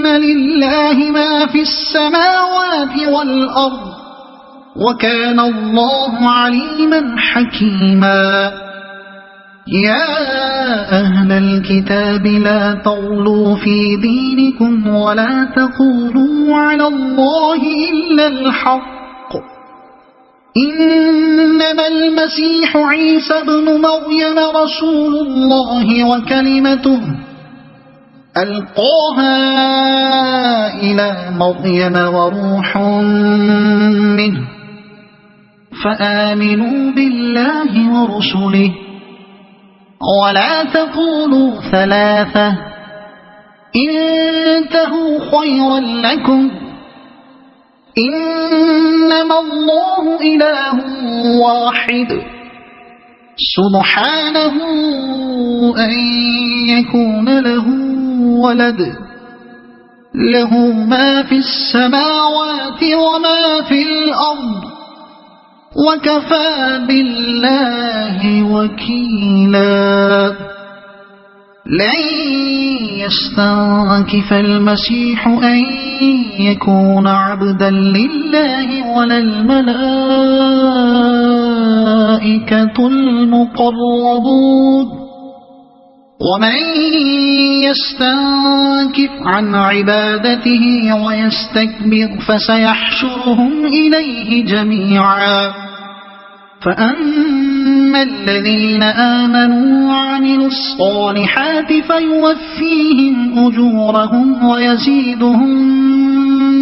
لله ما في السماوات والأرض وكان الله عليما حكيما يا أهل الكتاب لا تغلوا في دينكم ولا تقولوا على الله إلا الحق إنما المسيح عيسى ابن مريم رسول الله وكلمته ألقاها إلى مريم وروح منه فآمنوا بالله ورسله ولا تقولوا ثلاثة انتهوا خيرا لكم إنما الله إله واحد سبحانه أن يكون له ولد له ما في السماوات وما في الأرض وكفى بالله وكيلا لن يستنكف المسيح أن يكون عبدا لله ولا الملائكة المقربون ومن يستنكف عن عبادته ويستكبر فسيحشرهم إليه جميعا فأما الذين آمنوا وعملوا الصالحات فيوفيهم أجورهم ويزيدهم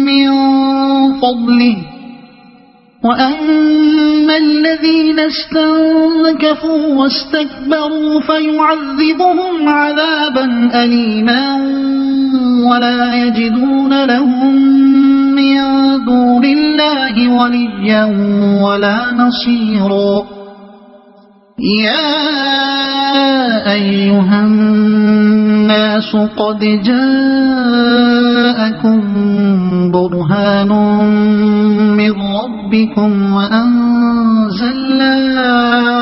من فضله وأما الذين استنكفوا واستكبروا فيعذبهم عذابا أليما ولا يجدون لهم من دون الله وليا ولا نصيرا يا أيها الناس قد جاءكم برهان من ربكم وأنزلنا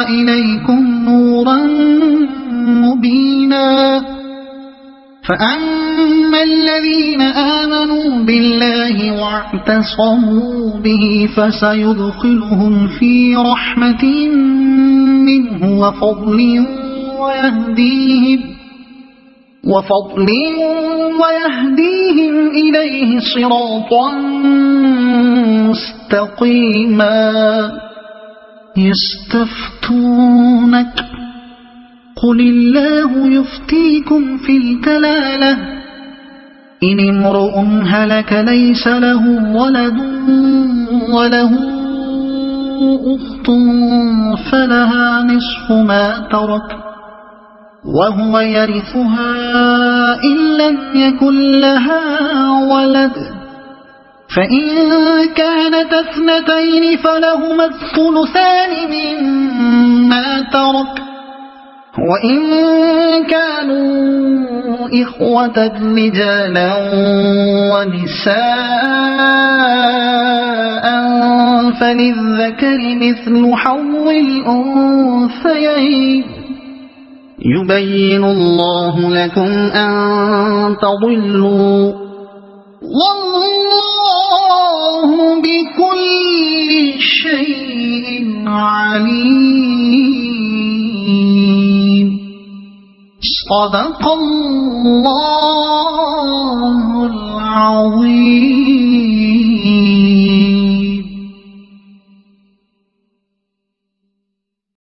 إليكم نورا مبينا فأما الذين آمنوا بالله واعتصموا به فسيدخلهم في رحمة منه وفضل ويهديهم إليه صراطا مستقيما يستفتونك قل الله يفتيكم في الكلالة إن امرؤ هلك ليس له ولد وله أخت فلها نصف ما ترك وهو يرثها إن لم يكن لها ولد فإن كانت اثنتين فلهما الثلثان مما ترك وإن كانوا إخوة رجالا ونساء فللذكر مثل حظ الأنثيين يبين الله لكم أن تضلوا والله بكل شيء عليم صدق الله العظيم